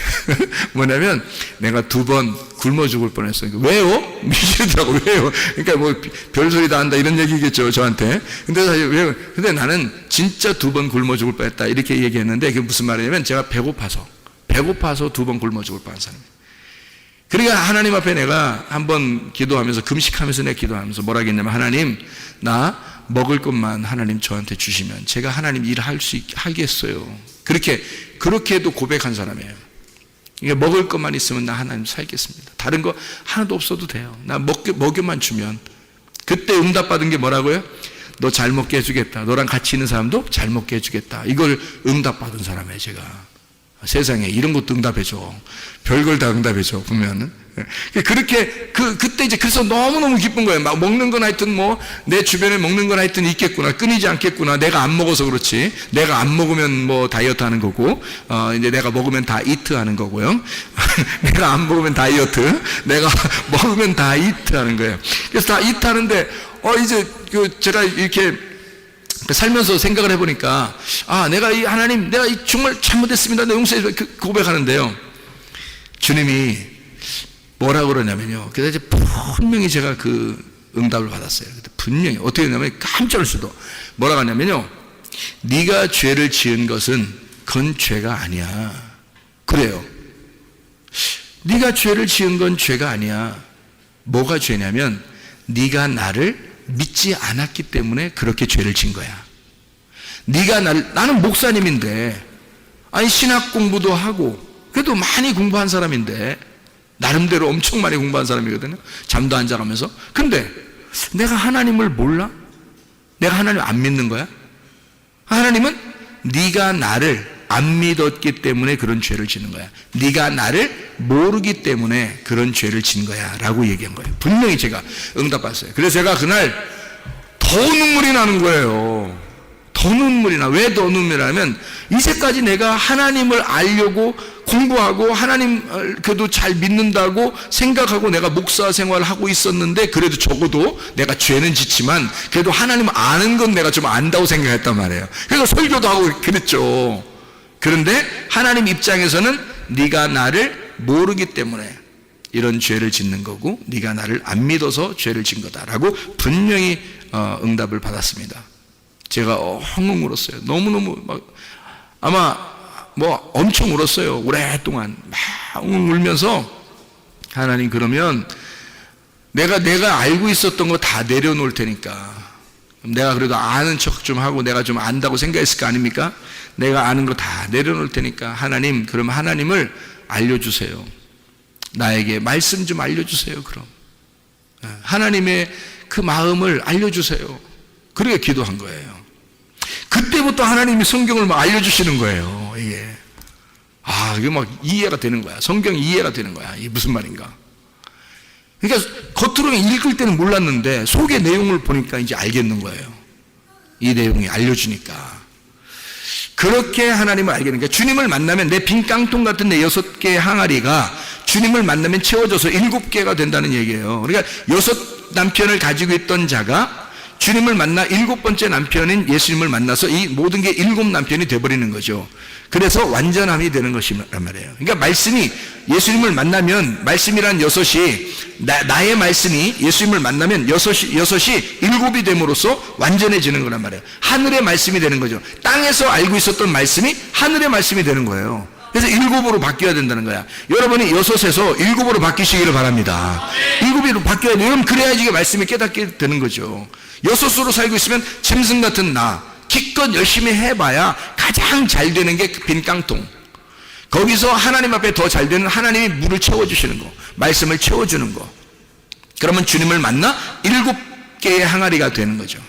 뭐냐면 내가 2번 굶어 죽을 뻔했어요. 왜요? 미치더라고. 왜요? 그러니까 뭐 별소리 다 한다 이런 얘기겠죠, 저한테. 근데 사실 왜요? 근데 나는 진짜 2번 굶어 죽을 뻔했다 이렇게 얘기했는데, 그게 무슨 말이냐면 제가 배고파서 2번 굶어 죽을 뻔한 사람이에요. 그러니까 하나님 앞에 내가 한번 기도하면서, 금식하면서 내가 기도하면서 뭐라 했냐면, 하나님, 나 먹을 것만 하나님 저한테 주시면 제가 하나님 일 하겠어요. 그렇게도 고백한 사람이에요. 그러니까 먹을 것만 있으면 나 하나님 살겠습니다. 다른 거 하나도 없어도 돼요. 나 먹여만 주면. 그때 응답받은 게 뭐라고요? 너 잘 먹게 해주겠다. 너랑 같이 있는 사람도 잘 먹게 해주겠다. 이걸 응답받은 사람이에요, 제가. 세상에 이런 것도 응답해줘. 별걸 다 응답해줘, 보면은. 그렇게, 그때 이제 그래서 너무너무 기쁜 거예요. 막 먹는 건 하여튼 뭐, 내 주변에 먹는 건 하여튼 있겠구나. 끊이지 않겠구나. 내가 안 먹어서 그렇지. 내가 안 먹으면 뭐 다이어트 하는 거고, 이제 내가 먹으면 다 이트 하는 거고요. 내가 안 먹으면 다이어트, 내가 먹으면 다 이트 하는 거예요. 그래서 다 이트 하는데, 이제 제가 이렇게 살면서 생각을 해보니까, 내가 이 하나님, 내가 정말 잘못했습니다. 내 용서해 고백하는데요. 주님이 뭐라고 그러냐면요. 그래서 이제 분명히 제가 그 응답을 받았어요. 분명히. 어떻게 했냐면 깜짝 놀랄 수도. 뭐라고 하냐면요. 네가 죄를 지은 것은 그건 죄가 아니야. 그래요. 네가 죄를 지은 건 죄가 아니야. 뭐가 죄냐면 네가 나를 믿지 않았기 때문에 그렇게 죄를 지은 거야. 네가 나는 목사님인데, 아니 신학 공부도 하고 그래도 많이 공부한 사람인데, 나름대로 엄청 많이 공부한 사람이거든요. 잠도 안 자가면서. 근데 내가 하나님을 몰라? 내가 하나님 안 믿는 거야? 하나님은 네가 나를 안 믿었기 때문에 그런 죄를 지는 거야. 네가 나를 모르기 때문에 그런 죄를 진 거야 라고 얘기한 거예요. 분명히 제가 응답받았어요. 그래서 제가 그날 더 눈물이 나는 거예요. 더 눈물이 나. 왜 더 눈물이 나냐면 이제까지 내가 하나님을 알려고 공부하고 하나님 그래도 잘 믿는다고 생각하고 내가 목사 생활을 하고 있었는데, 그래도 적어도 내가 죄는 짓지만 그래도 하나님 아는 건 내가 좀 안다고 생각했단 말이에요. 그래서 설교도 하고 그랬죠. 그런데 하나님 입장에서는 네가 나를 모르기 때문에 이런 죄를 짓는 거고, 네가 나를 안 믿어서 죄를 진 거다라고 분명히 응답을 받았습니다. 제가 엉엉 울었어요. 너무너무 아마 뭐 엄청 울었어요. 오랫동안 막 엉엉 울면서, 하나님 그러면 내가 알고 있었던 거 다 내려놓을 테니까, 내가 그래도 아는 척 좀 하고 내가 좀 안다고 생각했을 거 아닙니까? 내가 아는 거 다 내려놓을 테니까 하나님, 그럼 하나님을 알려주세요. 나에게 말씀 좀 알려주세요. 그럼 하나님의 그 마음을 알려주세요. 그렇게 기도한 거예요. 그때부터 하나님이 성경을 막 알려주시는 거예요. 이게 이게 막 이해가 되는 거야. 성경이 이해가 되는 거야. 이게 무슨 말인가. 그러니까 겉으로 읽을 때는 몰랐는데 속의 내용을 보니까 이제 알겠는 거예요. 이 내용이 알려주니까. 그렇게 하나님을 알게 되니까, 주님을 만나면 내 빈 깡통 같은 내 6개의 항아리가 주님을 만나면 채워져서 7개가 된다는 얘기예요. 그러니까 6 남편을 가지고 있던 자가 주님을 만나 7번째 남편인 예수님을 만나서 이 모든 게 7 남편이 돼버리는 거죠. 그래서 완전함이 되는 것이란 말이에요. 그러니까 말씀이, 예수님을 만나면, 말씀이란 6이 나의 말씀이 예수님을 만나면 6이 7이 됨으로써 완전해지는 거란 말이에요. 하늘의 말씀이 되는 거죠. 땅에서 알고 있었던 말씀이 하늘의 말씀이 되는 거예요. 그래서 7으로 바뀌어야 된다는 거야. 여러분이 6에서 7으로 바뀌시기를 바랍니다. 7으로 바뀌어야 돼요. 여러분 그래야지 이게 말씀이 깨닫게 되는 거죠. 6으로 살고 있으면 짐승 같은 나, 기껏 열심히 해봐야 가장 잘 되는 게 빈 깡통. 거기서 하나님 앞에 더 잘 되는, 하나님이 물을 채워주시는 거, 말씀을 채워주는 거. 그러면 주님을 만나 7개의 항아리가 되는 거죠.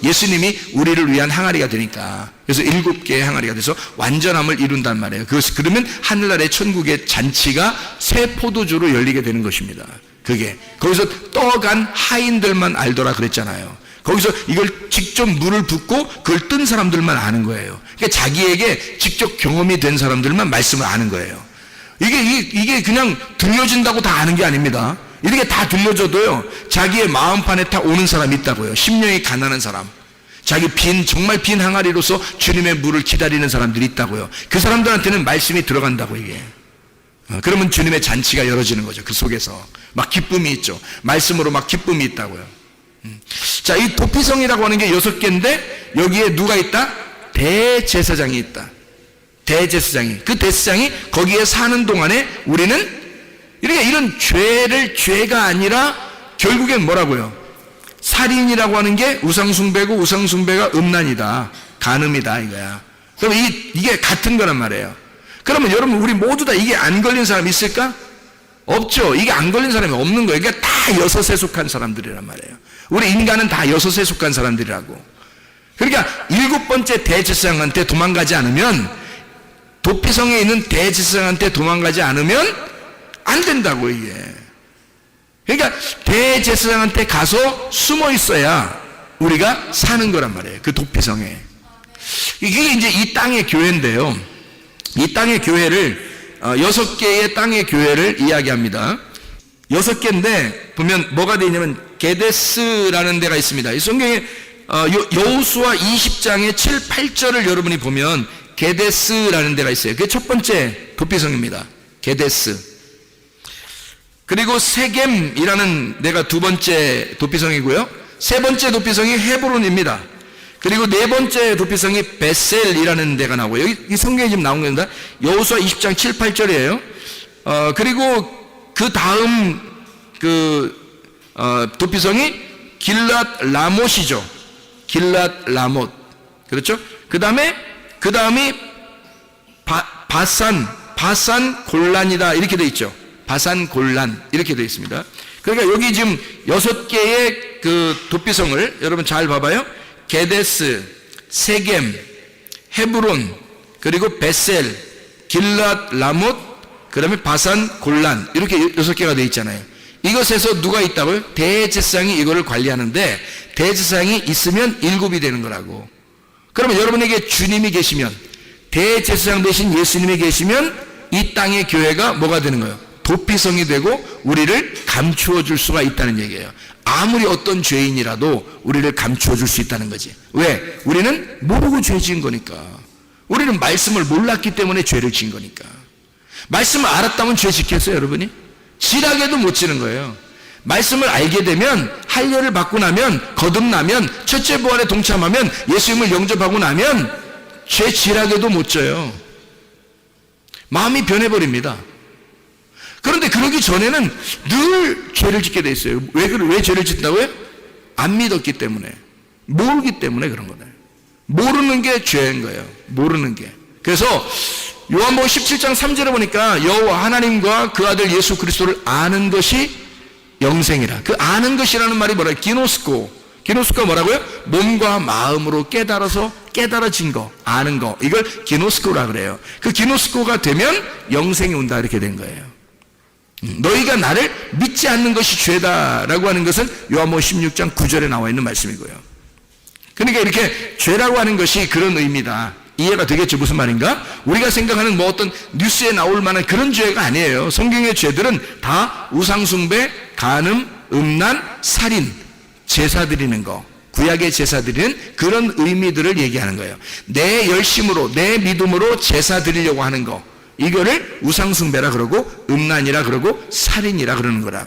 예수님이 우리를 위한 항아리가 되니까, 그래서 7개의 항아리가 돼서 완전함을 이룬단 말이에요. 그러면 하늘나라의 천국의 잔치가 새 포도주로 열리게 되는 것입니다. 그게 거기서 떠간 하인들만 알더라 그랬잖아요. 거기서 이걸 직접 물을 붓고 그걸 뜬 사람들만 아는 거예요. 그러니까 자기에게 직접 경험이 된 사람들만 말씀을 아는 거예요. 이게 그냥 들려진다고 다 아는 게 아닙니다. 이렇게 다 들려줘도요, 자기의 마음판에 다 오는 사람이 있다고요. 심령이 가난한 사람, 자기 정말 빈 항아리로서 주님의 물을 기다리는 사람들이 있다고요. 그 사람들한테는 말씀이 들어간다고. 이게 그러면 주님의 잔치가 열어지는 거죠. 그 속에서 막 기쁨이 있죠. 말씀으로 막 기쁨이 있다고요. 자, 이 도피성이라고 하는 게 6개인데 여기에 누가 있다? 대제사장이 있다. 대제사장이, 그 대제사장이 거기에 사는 동안에 우리는 이런 죄가 아니라 결국엔 뭐라고요? 살인이라고 하는 게 우상숭배고, 우상숭배가 음란이다, 간음이다 이거야. 그럼 이게 같은 거란 말이에요. 그러면 여러분, 우리 모두 다 이게 안 걸린 사람 있을까? 없죠. 이게 안 걸린 사람이 없는 거예요. 그러니까 다 6에 속한 사람들이란 말이에요. 우리 인간은 다 6에 속한 사람들이라고. 그러니까 7번째 대제사장한테 도망가지 않으면 도피성에 있는 대제사장한테 도망가지 않으면 안 된다고 이게. 그러니까 대제사장한테 가서 숨어 있어야 우리가 사는 거란 말이에요. 그 도피성에. 이게 이제 이 땅의 교회인데요. 이 땅의 교회를 6개의 땅의 교회를 이야기합니다. 6개인데 보면 뭐가 되어 있냐면 게데스라는 데가 있습니다. 이 성경에 여호수아 20장의 7, 8절을 여러분이 보면 게데스라는 데가 있어요. 그게 첫 번째 도피성입니다. 게데스. 그리고 세겜이라는 데가 두 번째 도피성이고요. 세 번째 도피성이 헤브론입니다. 그리고 네 번째 도피성이 베셀이라는 데가 나오고요. 여기 이 성경에 지금 나온 겁니다. 여호수아 20장 7, 8절이에요. 그리고 그 다음 도피성이 길랏 라못이죠. 길랏 라못. 그렇죠? 그 다음이 바산 골란이다. 이렇게 돼 있죠. 바산 골란. 이렇게 돼 있습니다. 그러니까 여기 지금 6개의 그 도피성을 여러분 잘 봐봐요. 게데스, 세겜, 헤브론, 그리고 베셀, 길랏 라못, 그 다음에 바산 골란. 이렇게 6개가 돼 있잖아요. 이것에서 누가 있다고요? 대제사장이 이거를 관리하는데 대제사장이 있으면 7이 되는 거라고. 그러면 여러분에게 주님이 계시면, 대제사장 대신 예수님이 계시면 이 땅의 교회가 뭐가 되는 거예요? 도피성이 되고 우리를 감추어 줄 수가 있다는 얘기예요. 아무리 어떤 죄인이라도 우리를 감추어 줄 수 있다는 거지. 왜? 우리는 모르고 죄 지은 거니까. 우리는 말씀을 몰랐기 때문에 죄를 지은 거니까. 말씀을 알았다면 죄 지켰어요, 여러분이? 지라게도 못 지는 거예요. 말씀을 알게 되면, 할례를 받고 나면, 거듭나면, 첫째 부활에 동참하면, 예수님을 영접하고 나면 죄 지라게도 못 져요. 마음이 변해버립니다. 그런데 그러기 전에는 늘 죄를 짓게 돼 있어요. 왜 죄를 짓는다고요? 안 믿었기 때문에, 모르기 때문에 그런 거다. 모르는 게 죄인 거예요. 모르는 게. 그래서 요한복음 17장 3절에 보니까 여호와 하나님과 그 아들 예수 그리스도를 아는 것이 영생이라. 그 아는 것이라는 말이 뭐라? 기노스코. 기노스코가 뭐라고요? 몸과 마음으로 깨달아진 거, 아는 거. 이걸 기노스코라 그래요. 그 기노스코가 되면 영생이 온다 이렇게 된 거예요. 너희가 나를 믿지 않는 것이 죄다라고 하는 것은 요한복음 16장 9절에 나와 있는 말씀이고요. 그러니까 이렇게 죄라고 하는 것이 그런 의미다. 이해가 되겠죠? 무슨 말인가? 우리가 생각하는 뭐 어떤 뉴스에 나올 만한 그런 죄가 아니에요. 성경의 죄들은 다 우상숭배, 간음, 음란, 살인, 제사 드리는 거, 구약의 제사 드리는 그런 의미들을 얘기하는 거예요. 내 열심으로, 내 믿음으로 제사 드리려고 하는 거, 이거를 우상숭배라 그러고 음란이라 그러고 살인이라 그러는 거라.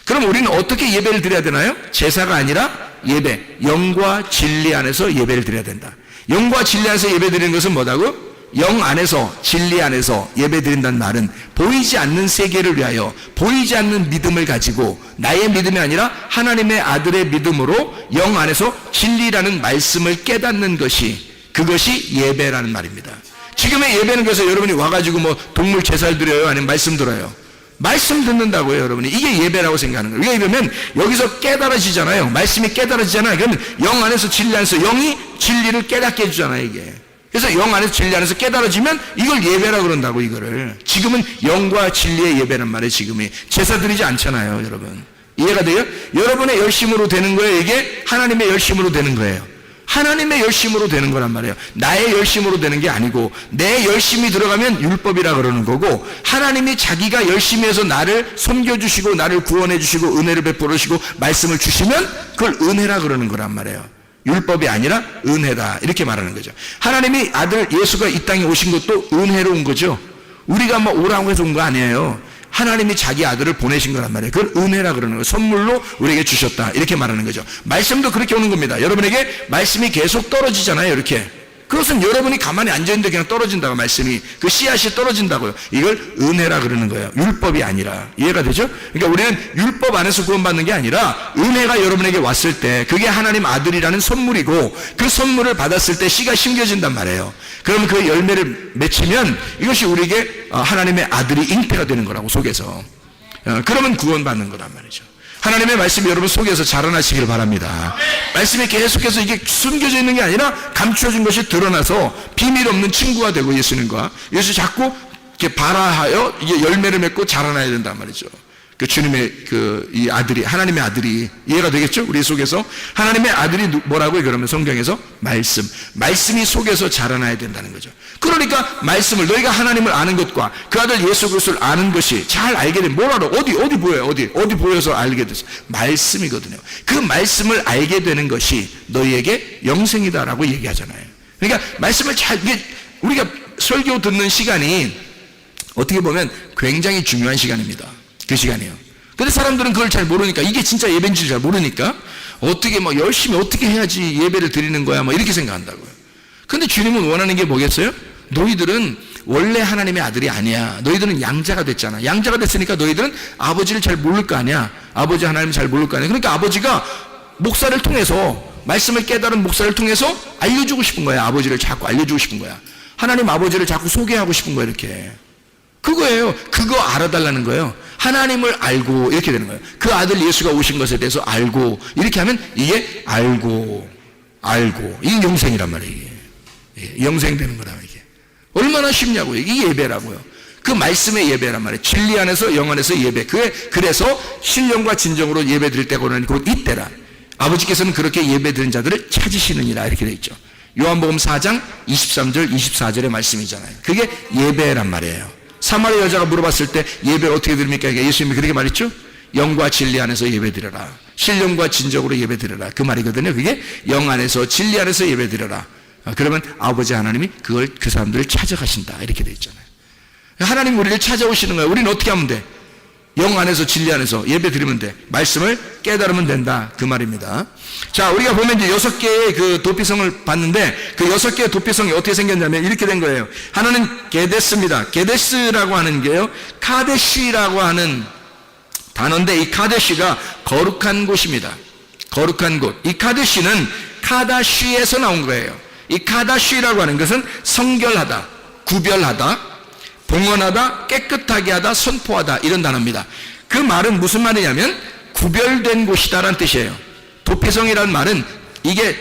그럼 우리는 어떻게 예배를 드려야 되나요? 제사가 아니라 예배, 영과 진리 안에서 예배를 드려야 된다. 영과 진리 안에서 예배 드리는 것은 뭐다고? 영 안에서, 진리 안에서 예배 드린다는 말은 보이지 않는 세계를 위하여 보이지 않는 믿음을 가지고, 나의 믿음이 아니라 하나님의 아들의 믿음으로 영 안에서 진리라는 말씀을 깨닫는 것이, 그것이 예배라는 말입니다. 지금의 예배는 그래서 여러분이 와가지고 뭐 동물 제사를 드려요? 아니면 말씀 들어요? 말씀 듣는다고요, 여러분이. 이게 예배라고 생각하는 거예요. 왜냐하면 여기서 깨달아지잖아요. 말씀이 깨달아지잖아요. 그러면 영 안에서, 진리 안에서, 영이 진리를 깨닫게 해주잖아요, 이게. 그래서 영 안에서, 진리 안에서 깨달아지면 이걸 예배라고 그런다고, 이거를. 지금은 영과 진리의 예배란 말이에요, 지금이. 제사 드리지 않잖아요, 여러분. 이해가 돼요? 여러분의 열심으로 되는 거예요, 이게? 하나님의 열심으로 되는 거예요. 하나님의 열심으로 되는 거란 말이에요. 나의 열심으로 되는 게 아니고, 내 열심이 들어가면 율법이라 그러는 거고, 하나님이 자기가 열심히 해서 나를 섬겨주시고 나를 구원해 주시고 은혜를 베풀어 주시고 말씀을 주시면 그걸 은혜라 그러는 거란 말이에요. 율법이 아니라 은혜다, 이렇게 말하는 거죠. 하나님이 아들 예수가 이 땅에 오신 것도 은혜로 온 거죠. 우리가 뭐 오라고 해서 온 거 아니에요. 하나님이 자기 아들을 보내신 거란 말이에요. 그걸 은혜라 그러는 거예요. 선물로 우리에게 주셨다, 이렇게 말하는 거죠. 말씀도 그렇게 오는 겁니다. 여러분에게 말씀이 계속 떨어지잖아요, 이렇게. 그것은 여러분이 가만히 앉아있는데 그냥 떨어진다고, 말씀이. 그 씨앗이 떨어진다고요. 이걸 은혜라 그러는 거예요. 율법이 아니라. 이해가 되죠? 그러니까 우리는 율법 안에서 구원받는 게 아니라 은혜가 여러분에게 왔을 때 그게 하나님 아들이라는 선물이고, 그 선물을 받았을 때 씨가 심겨진단 말이에요. 그러면 그 열매를 맺히면 이것이 우리에게 하나님의 아들이 잉태가 되는 거라고, 속에서. 그러면 구원받는 거란 말이죠. 하나님의 말씀이 여러분 속에서 자라나시길 바랍니다. 말씀이 계속해서 이게 숨겨져 있는 게 아니라 감추어진 것이 드러나서 비밀 없는 친구가 되고 예수님과 예수 자꾸 이렇게 발화하여 이게 열매를 맺고 자라나야 된단 말이죠. 그 주님의 이 아들이, 하나님의 아들이, 이해가 되겠죠? 우리 속에서 하나님의 아들이 뭐라고요? 그러면 성경에서 말씀이 속에서 자라나야 된다는 거죠. 그러니까 말씀을, 너희가 하나님을 아는 것과 그 아들 예수 그리스도를 아는 것이 잘 알게 되면 뭐라로 어디 보여요? 어디 보여서 알게 됐어? 말씀이거든요. 그 말씀을 알게 되는 것이 너희에게 영생이다라고 얘기하잖아요. 그러니까 말씀을 이게 우리가 설교 듣는 시간이 어떻게 보면 굉장히 중요한 시간입니다. 그 시간이에요. 근데 사람들은 그걸 잘 모르니까, 이게 진짜 예배인지를 잘 모르니까 어떻게 열심히 어떻게 해야지 예배를 드리는 거야 이렇게 생각한다고요. 근데 주님은 원하는 게 뭐겠어요? 너희들은 원래 하나님의 아들이 아니야. 너희들은 양자가 됐잖아. 양자가 됐으니까 너희들은 아버지를 잘 모를 거 아니야. 아버지 하나님을 잘 모를 거 아니야. 그러니까 아버지가 목사를 통해서, 말씀을 깨달은 목사를 통해서 알려주고 싶은 거야. 아버지를 자꾸 알려주고 싶은 거야. 하나님 아버지를 자꾸 소개하고 싶은 거야. 이렇게. 그거예요. 그거 알아달라는 거예요. 하나님을 알고 이렇게 되는 거예요. 그 아들 예수가 오신 것에 대해서 알고, 이렇게 하면 이게 알고 이게 영생이란 말이에요. 이게 영생되는 거다. 이게 얼마나 쉽냐고요. 이게 예배라고요. 그 말씀의 예배란 말이에요. 진리 안에서 영 안에서 예배. 그래서 신령과 진정으로 예배 드릴 때가 오나니 곧 이때라. 아버지께서는 그렇게 예배 드린 자들을 찾으시느니라 이렇게 되어 있죠. 요한복음 4장 23절 24절의 말씀이잖아요. 그게 예배란 말이에요. 사마리아 여자가 물어봤을 때 예배를 어떻게 드립니까? 예수님이 그렇게 말했죠. 영과 진리 안에서 예배드려라. 신령과 진정으로 예배드려라. 그 말이거든요. 그게 영 안에서 진리 안에서 예배드려라. 그러면 아버지 하나님이 그 사람들을 찾아가신다 이렇게 되어 있잖아요. 하나님 우리를 찾아오시는 거예요. 우리는 어떻게 하면 돼? 영 안에서 진리 안에서 예배드리면 돼. 말씀을 깨달으면 된다 그 말입니다. 자, 우리가 보면 이제 6개의 그 도피성을 봤는데 그 6개의 도피성이 어떻게 생겼냐면 이렇게 된 거예요. 하나는 게데스입니다. 게데스라고 하는 게요, 카데시라고 하는 단어인데, 이 카데시가 거룩한 곳입니다. 거룩한 곳. 이 카데시는 카다시에서 나온 거예요. 이 카다시라고 하는 것은 성결하다, 구별하다, 봉헌하다, 깨끗하게 하다, 선포하다, 이런 단어입니다. 그 말은 무슨 말이냐면 구별된 곳이다라는 뜻이에요. 도피성이라는 말은, 이게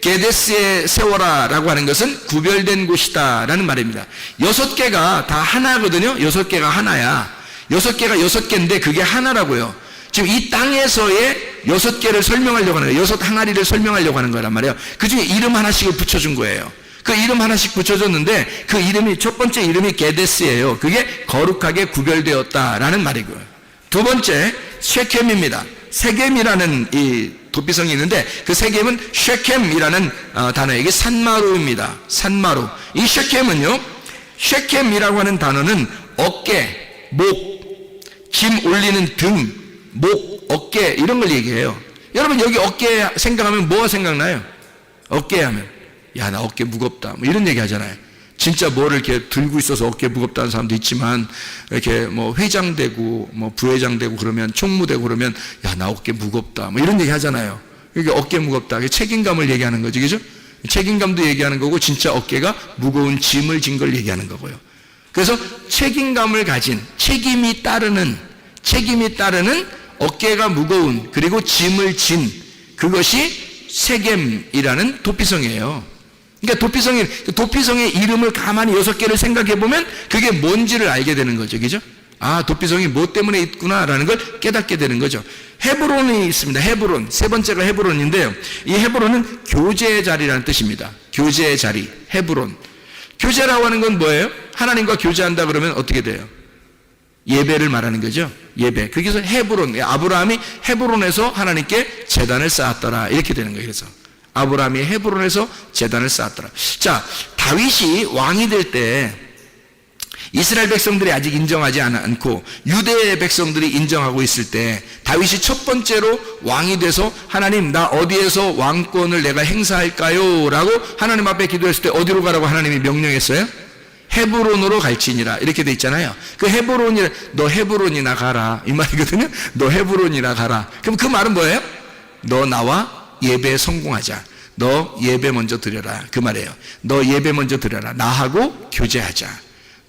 게데스에 세워라라고 하는 것은 구별된 곳이다라는 말입니다. 6개가 다 하나거든요. 6개가 하나야. 6개가 6개인데 그게 하나라고요. 지금 이 땅에서의 6개를 설명하려고 하는 거예요. 6 항아리를 설명하려고 하는 거란 말이에요. 그 중에 이름 하나씩을 붙여준 거예요. 그 이름 하나씩 붙여줬는데 그 이름이, 첫 번째 이름이 게데스예요. 그게 거룩하게 구별되었다라는 말이고요. 두 번째 쉐켐입니다. 세겜이라는 이 도피성이 있는데 그 세겜은 쉐켐이라는 단어예요. 이게 산마루입니다. 산마루. 이 쉐켐은요, 쉐켐이라고 하는 단어는 어깨, 목, 짐 올리는 등, 목, 어깨 이런 걸 얘기해요. 여러분 여기 어깨 생각하면 뭐가 생각나요? 어깨 하면 야, 나 어깨 무겁다 이런 얘기 하잖아요. 진짜 뭐를 이렇게 들고 있어서 어깨 무겁다는 사람도 있지만, 이렇게 회장 되고 부회장 되고 그러면, 총무 되고 그러면 야, 나 어깨 무겁다 이런 얘기 하잖아요. 이게 어깨 무겁다, 책임감을 얘기하는 거죠, 그죠? 책임감도 얘기하는 거고, 진짜 어깨가 무거운 짐을 진 걸 얘기하는 거고요. 그래서 책임감을 가진, 책임이 따르는 어깨가 무거운, 그리고 짐을 진, 그것이 세겜이라는 도피성이에요. 그러니까 도피성의 이름을 가만히 6개를 생각해 보면 그게 뭔지를 알게 되는 거죠. 그죠? 아, 도피성이 뭐 때문에 있구나라는 걸 깨닫게 되는 거죠. 헤브론이 있습니다. 헤브론. 세 번째가 헤브론인데요. 이 헤브론은 교제의 자리라는 뜻입니다. 교제의 자리. 헤브론. 교제라고 하는 건 뭐예요? 하나님과 교제한다 그러면 어떻게 돼요? 예배를 말하는 거죠. 예배. 거기서 헤브론. 아브라함이 헤브론에서 하나님께 제단을 쌓았더라. 이렇게 되는 거예요. 그래서 아브라함이 헤브론에서 제단을 쌓았더라. 자, 다윗이 왕이 될 때 이스라엘 백성들이 아직 인정하지 않고 유대 백성들이 인정하고 있을 때 다윗이 첫 번째로 왕이 돼서 하나님, 나 어디에서 왕권을 내가 행사할까요? 라고 하나님 앞에 기도했을 때 어디로 가라고 하나님이 명령했어요? 헤브론으로 갈지니라 이렇게 돼 있잖아요. 그 헤브론이, 너 헤브론이나 가라 이 말이거든요. 너 헤브론이나 가라. 그럼 그 말은 뭐예요? 너 나와 예배에 성공하자. 너 예배 먼저 드려라 그 말이에요. 너 예배 먼저 드려라. 나하고 교제하자.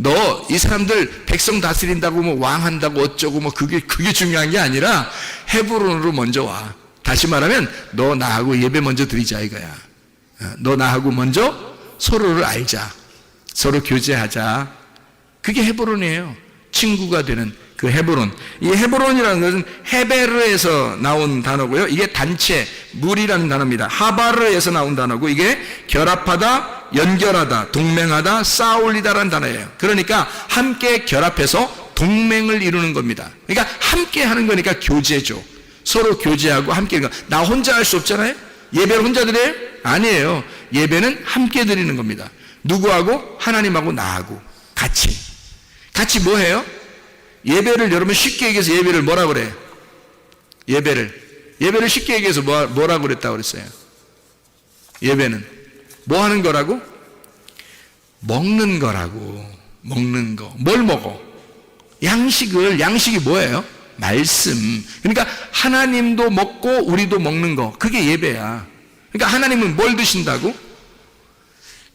너 이 사람들 백성 다스린다고 뭐 왕한다고 어쩌고 뭐 그게 중요한 게 아니라 헤브론으로 먼저 와. 다시 말하면 너 나하고 예배 먼저 드리자 이거야. 너 나하고 먼저 서로를 알자. 서로 교제하자. 그게 헤브론이에요. 친구가 되는 그 헤브론. 이 헤브론이라는 것은 헤베르에서 나온 단어고요. 이게 단체, 무리라는 단어입니다. 하바르에서 나온 단어고 이게 결합하다, 연결하다, 동맹하다, 쌓아올리다라는 단어예요. 그러니까 함께 결합해서 동맹을 이루는 겁니다. 그러니까 함께 하는 거니까 교제죠. 서로 교제하고 함께 하는 거. 나 혼자 할 수 없잖아요. 예배를 혼자 드려요? 아니에요. 예배는 함께 드리는 겁니다. 누구하고? 하나님하고 나하고 같이 뭐 해요? 예배를 여러분 쉽게 얘기해서 예배를 뭐라 그래? 예배를 쉽게 얘기해서 뭐라고 그랬다고 그랬어요? 예배는 뭐 하는 거라고? 먹는 거라고. 먹는 거. 뭘 먹어? 양식이 뭐예요? 말씀. 그러니까 하나님도 먹고 우리도 먹는 거. 그게 예배야. 그러니까 하나님은 뭘 드신다고?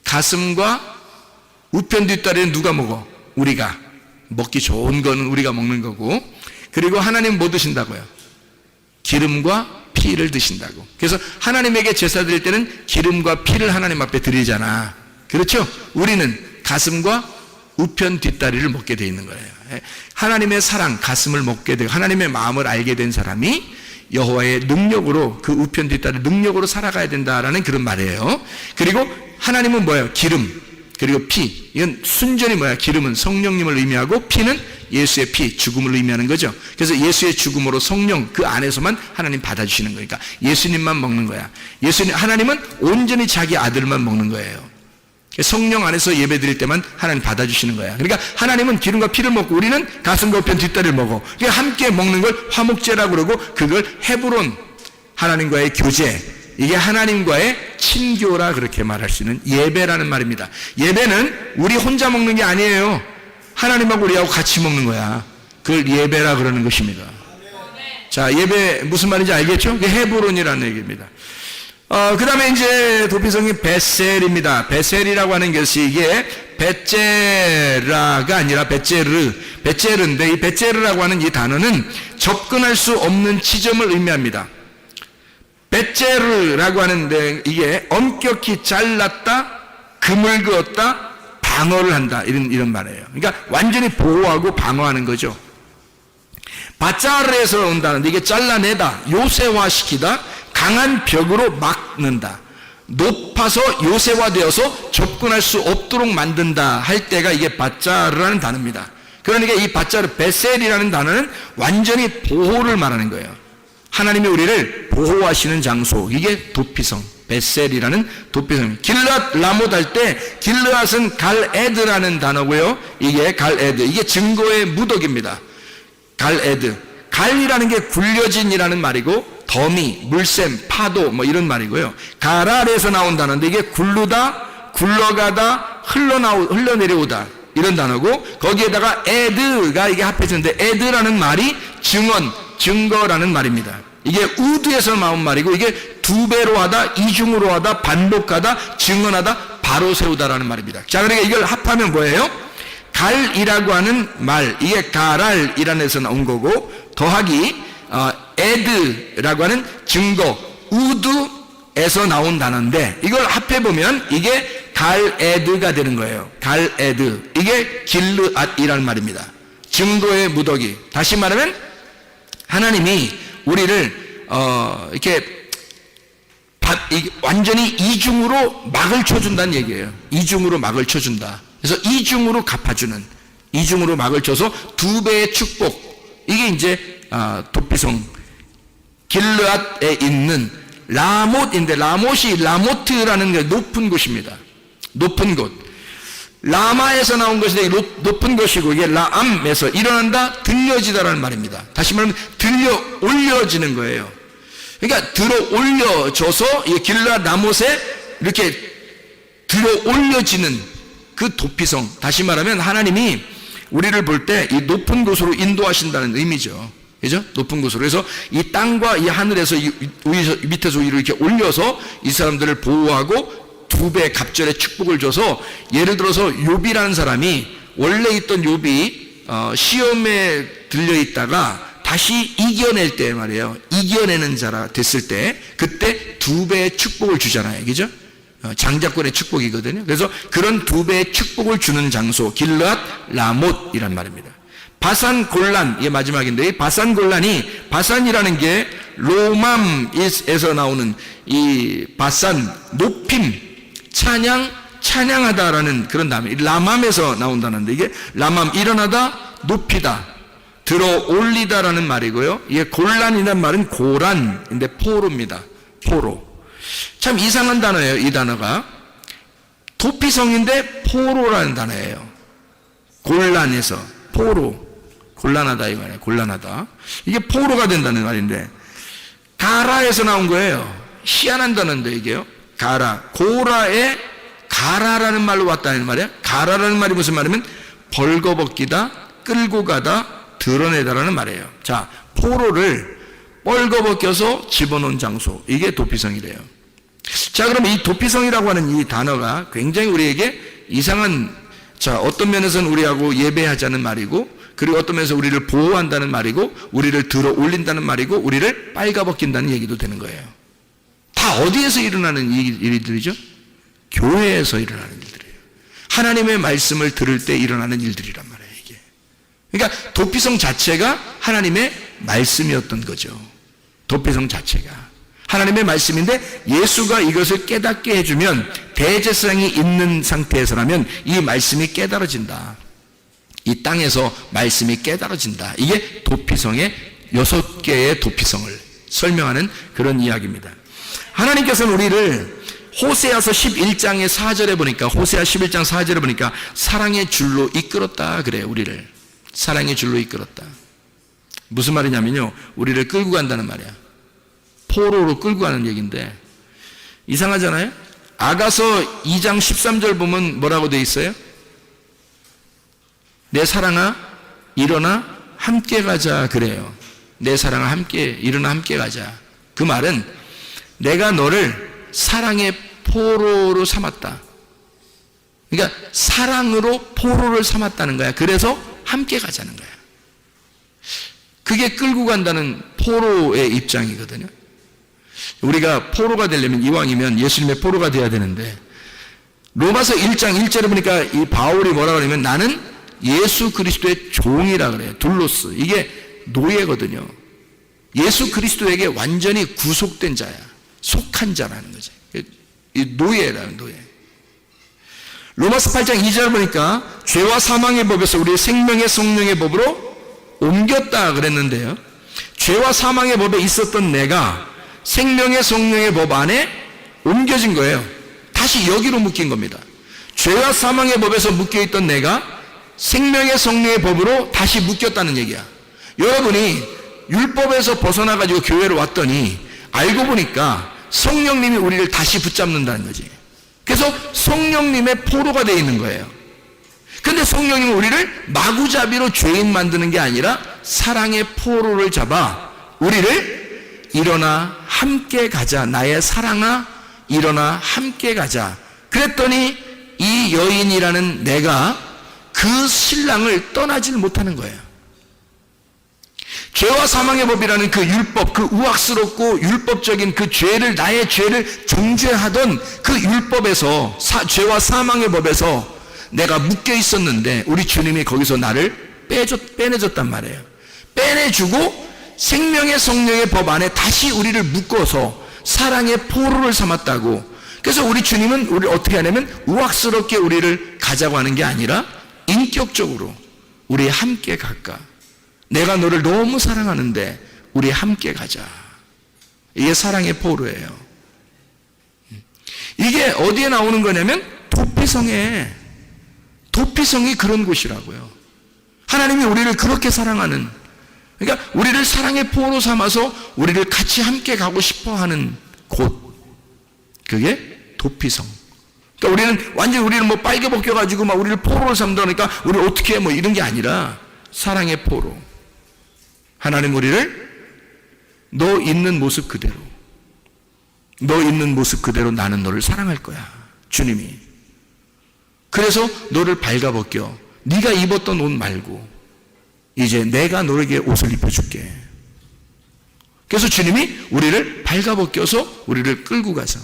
가슴과 우편 뒷다리는 누가 먹어? 우리가. 먹기 좋은 거는 우리가 먹는 거고, 그리고 하나님 뭐 드신다고요? 기름과 피를 드신다고. 그래서 하나님에게 제사 드릴 때는 기름과 피를 하나님 앞에 드리잖아. 그렇죠? 우리는 가슴과 우편 뒷다리를 먹게 돼 있는 거예요. 하나님의 사랑, 가슴을 먹게 되고 하나님의 마음을 알게 된 사람이 여호와의 능력으로, 그 우편 뒷다리 능력으로 살아가야 된다라는 그런 말이에요. 그리고 하나님은 뭐예요? 기름, 그리고 피. 이건 순전히 뭐야? 기름은 성령님을 의미하고 피는 예수의 피, 죽음을 의미하는 거죠. 그래서 예수의 죽음으로 성령, 그 안에서만 하나님 받아주시는 거니까 예수님만 먹는 거야. 하나님은 온전히 자기 아들만 먹는 거예요. 성령 안에서 예배 드릴 때만 하나님 받아주시는 거야. 그러니까 하나님은 기름과 피를 먹고 우리는 가슴과 우편 뒷다리를 먹어. 그러니까 함께 먹는 걸 화목제라고 그러고, 그걸 헤브론, 하나님과의 교제, 이게 하나님과의 친교라 그렇게 말할 수 있는 예배라는 말입니다. 예배는 우리 혼자 먹는 게 아니에요. 하나님하고 우리하고 같이 먹는 거야. 그걸 예배라 그러는 것입니다. 자, 예배 무슨 말인지 알겠죠? 그게 헤브론이라는 얘기입니다. 그 다음에 이제 도피성이 베셀입니다. 베셀이라고 하는 것이 이게 베제라가 아니라 베제르인데, 이 베제르라고 하는 이 단어는 접근할 수 없는 지점을 의미합니다. 베제르라고 하는데 이게 엄격히 잘랐다, 금을 그었다, 방어를 한다, 이런 말이에요. 그러니까 완전히 보호하고 방어하는 거죠. 바짜르에서 온다는데 이게 잘라내다, 요새화시키다, 강한 벽으로 막는다, 높아서 요새화되어서 접근할 수 없도록 만든다 할 때가 이게 바짜르라는 단어입니다. 그러니까 이 바짜르, 베셀이라는 단어는 완전히 보호를 말하는 거예요. 하나님이 우리를 보호하시는 장소, 이게 도피성, 베셀이라는 도피성. 길르앗 라못 할 때 길르앗은 갈에드라는 단어고요. 이게 갈에드, 이게 증거의 무덕입니다. 갈에드. 갈이라는 게 굴려진이라는 말이고, 더미, 물샘, 파도 뭐 이런 말이고요. 가랄에서 나온 단어인데 이게 굴르다, 굴러가다, 흘러내려오다 이런 단어고, 거기에다가 에드가 이게 합해졌는데, 에드라는 말이 증언, 증거라는 말입니다. 이게 우드에서 나온 말이고, 이게 두 배로 하다, 이중으로 하다, 반복하다, 증언하다, 바로 세우다라는 말입니다. 자, 그러니까 이걸 합하면 뭐예요? 갈이라고 하는 말, 이게 가랄이라는 데서 나온 거고, 더하기 에드라고 하는 증거, 우드에서 나온 단어인데, 이걸 합해보면 이게 갈에드가 되는 거예요. 갈에드. 이게 길르앗이라는 말입니다. 증거의 무더기. 다시 말하면 하나님이 우리를 이렇게 완전히 이중으로 막을 쳐준다는 얘기예요. 이중으로 막을 쳐준다. 그래서 이중으로 갚아주는, 이중으로 막을 쳐서 두 배의 축복. 이게 이제 도피성 길르앗에 있는 라못인데, 라못이 라모트라는 게 높은 곳입니다. 높은 곳. 라마에서 나온 것인데 높은 것이고, 이게 라암에서 일어난다, 들려지다라는 말입니다. 다시 말하면 들려 올려지는 거예요. 그러니까 들어 올려져서 이 길라 라못에 이렇게 들어 올려지는 그 도피성. 다시 말하면 하나님이 우리를 볼 때 이 높은 곳으로 인도하신다는 의미죠. 그죠? 높은 곳으로. 그래서 이 땅과 이 하늘에서 밑에서 위로 이렇게 올려서 이 사람들을 보호하고 두 배 갑절의 축복을 줘서, 예를 들어서 욥이라는 사람이 원래 있던 욥이 시험에 들려 있다가 다시 이겨낼 때 말이에요. 이겨내는 자라 됐을 때 그때 2배의 축복을 주잖아요. 그죠? 장자권의 축복이거든요. 그래서 그런 2배의 축복을 주는 장소 길르앗 라못이란 말입니다. 바산 골란, 이게 마지막인데, 이 바산 골란이, 바산이라는 게 로맘에서 나오는 이 바산, 높임, 찬양하다라는 그런 단어, 라맘에서 나온다는데, 이게 라맘, 일어나다, 높이다, 들어 올리다라는 말이고요. 이게 골란이라는 말은 고란인데 포로입니다. 포로. 참 이상한 단어예요, 이 단어가. 도피성인데 포로라는 단어예요. 골란에서, 포로. 곤란하다 이 말이에요. 곤란하다. 이게 포로가 된다는 말인데 가라에서 나온 거예요. 희한한 단어인데 이게요. 가라. 고라에 가라라는 말로 왔다는 말이에요. 가라라는 말이 무슨 말이면 벌거벗기다, 끌고 가다, 드러내다라는 말이에요. 자, 포로를 벌거벗겨서 집어넣은 장소. 이게 도피성이래요. 자, 그럼 이 도피성이라고 하는 이 단어가 굉장히 우리에게 이상한, 자, 어떤 면에서는 우리하고 예배하자는 말이고, 그리고 어떤 면에서 우리를 보호한다는 말이고, 우리를 들어 올린다는 말이고, 우리를 빨가벗긴다는 얘기도 되는 거예요. 다 어디에서 일어나는 일들이죠? 교회에서 일어나는 일들이에요. 하나님의 말씀을 들을 때 일어나는 일들이란 말이에요, 이게. 그러니까 도피성 자체가 하나님의 말씀이었던 거죠. 도피성 자체가 하나님의 말씀인데 예수가 이것을 깨닫게 해주면, 대제사장이 있는 상태에서라면 이 말씀이 깨달아진다. 이 땅에서 말씀이 깨달아진다. 이게 도피성의 6개의 도피성을 설명하는 그런 이야기입니다. 하나님께서는 우리를 호세아서 11장의 4절에 보니까, 호세아 11장 4절에 보니까 사랑의 줄로 이끌었다 그래요. 우리를 사랑의 줄로 이끌었다. 무슨 말이냐면요, 우리를 끌고 간다는 말이야. 포로로 끌고 가는 얘기인데 이상하잖아요. 아가서 2장 13절 보면 뭐라고 돼 있어요? 내 사랑아 일어나 함께 가자 그래요. 내 사랑아 함께 일어나 함께 가자. 그 말은 내가 너를 사랑의 포로로 삼았다. 그러니까 사랑으로 포로를 삼았다는 거야. 그래서 함께 가자는 거야. 그게 끌고 간다는 포로의 입장이거든요. 우리가 포로가 되려면, 이왕이면 예수님의 포로가 돼야 되는데, 로마서 1장 1절에 보니까 이 바울이 뭐라고 하냐면 나는 예수 그리스도의 종이라 그래요. 둘로스. 이게 노예거든요. 예수 그리스도에게 완전히 구속된 자야. 속한 자라는 거지. 이 노예라는 노예. 로마서 8장 2절 보니까 죄와 사망의 법에서 우리 생명의 성령의 법으로 옮겼다 그랬는데요. 죄와 사망의 법에 있었던 내가 생명의 성령의 법 안에 옮겨진 거예요. 다시 여기로 묶인 겁니다. 죄와 사망의 법에서 묶여있던 내가 생명의 성령의 법으로 다시 묶였다는 얘기야. 여러분이 율법에서 벗어나가지고 교회로 왔더니 알고 보니까 성령님이 우리를 다시 붙잡는다는 거지. 그래서 성령님의 포로가 되어 있는 거예요. 근데 성령님은 우리를 마구잡이로 죄인 만드는 게 아니라 사랑의 포로를 잡아 우리를 일어나 함께 가자. 나의 사랑아 일어나 함께 가자. 그랬더니 이 여인이라는 내가 그 신랑을 떠나질 못하는 거예요. 죄와 사망의 법이라는 그 율법, 그 우악스럽고 율법적인 그 죄를, 나의 죄를 정죄하던 그 율법에서, 죄와 사망의 법에서 내가 묶여 있었는데 우리 주님이 거기서 나를 빼내줬단 말이에요. 빼내주고 생명의 성령의 법 안에 다시 우리를 묶어서 사랑의 포로를 삼았다고. 그래서 우리 주님은 우리를 어떻게 하냐면 우악스럽게 우리를 가자고 하는 게 아니라 인격적으로 우리 함께 갈까? 내가 너를 너무 사랑하는데 우리 함께 가자. 이게 사랑의 포로예요. 이게 어디에 나오는 거냐면 도피성에. 도피성이 그런 곳이라고요. 하나님이 우리를 그렇게 사랑하는, 그러니까 우리를 사랑의 포로 삼아서 우리를 같이 함께 가고 싶어하는 곳, 그게 도피성. 그러니까 우리는 완전히 우리는 뭐 빨개 벗겨가지고 막 우리를 포로로 삼다니까 우리 어떻게 해 뭐 이런 게 아니라 사랑의 포로. 하나님 우리를 너 있는 모습 그대로, 너 있는 모습 그대로 나는 너를 사랑할 거야. 주님이. 그래서 너를 발가벗겨 네가 입었던 옷 말고 이제 내가 너에게 옷을 입혀줄게. 그래서 주님이 우리를 발가벗겨서 우리를 끌고 가서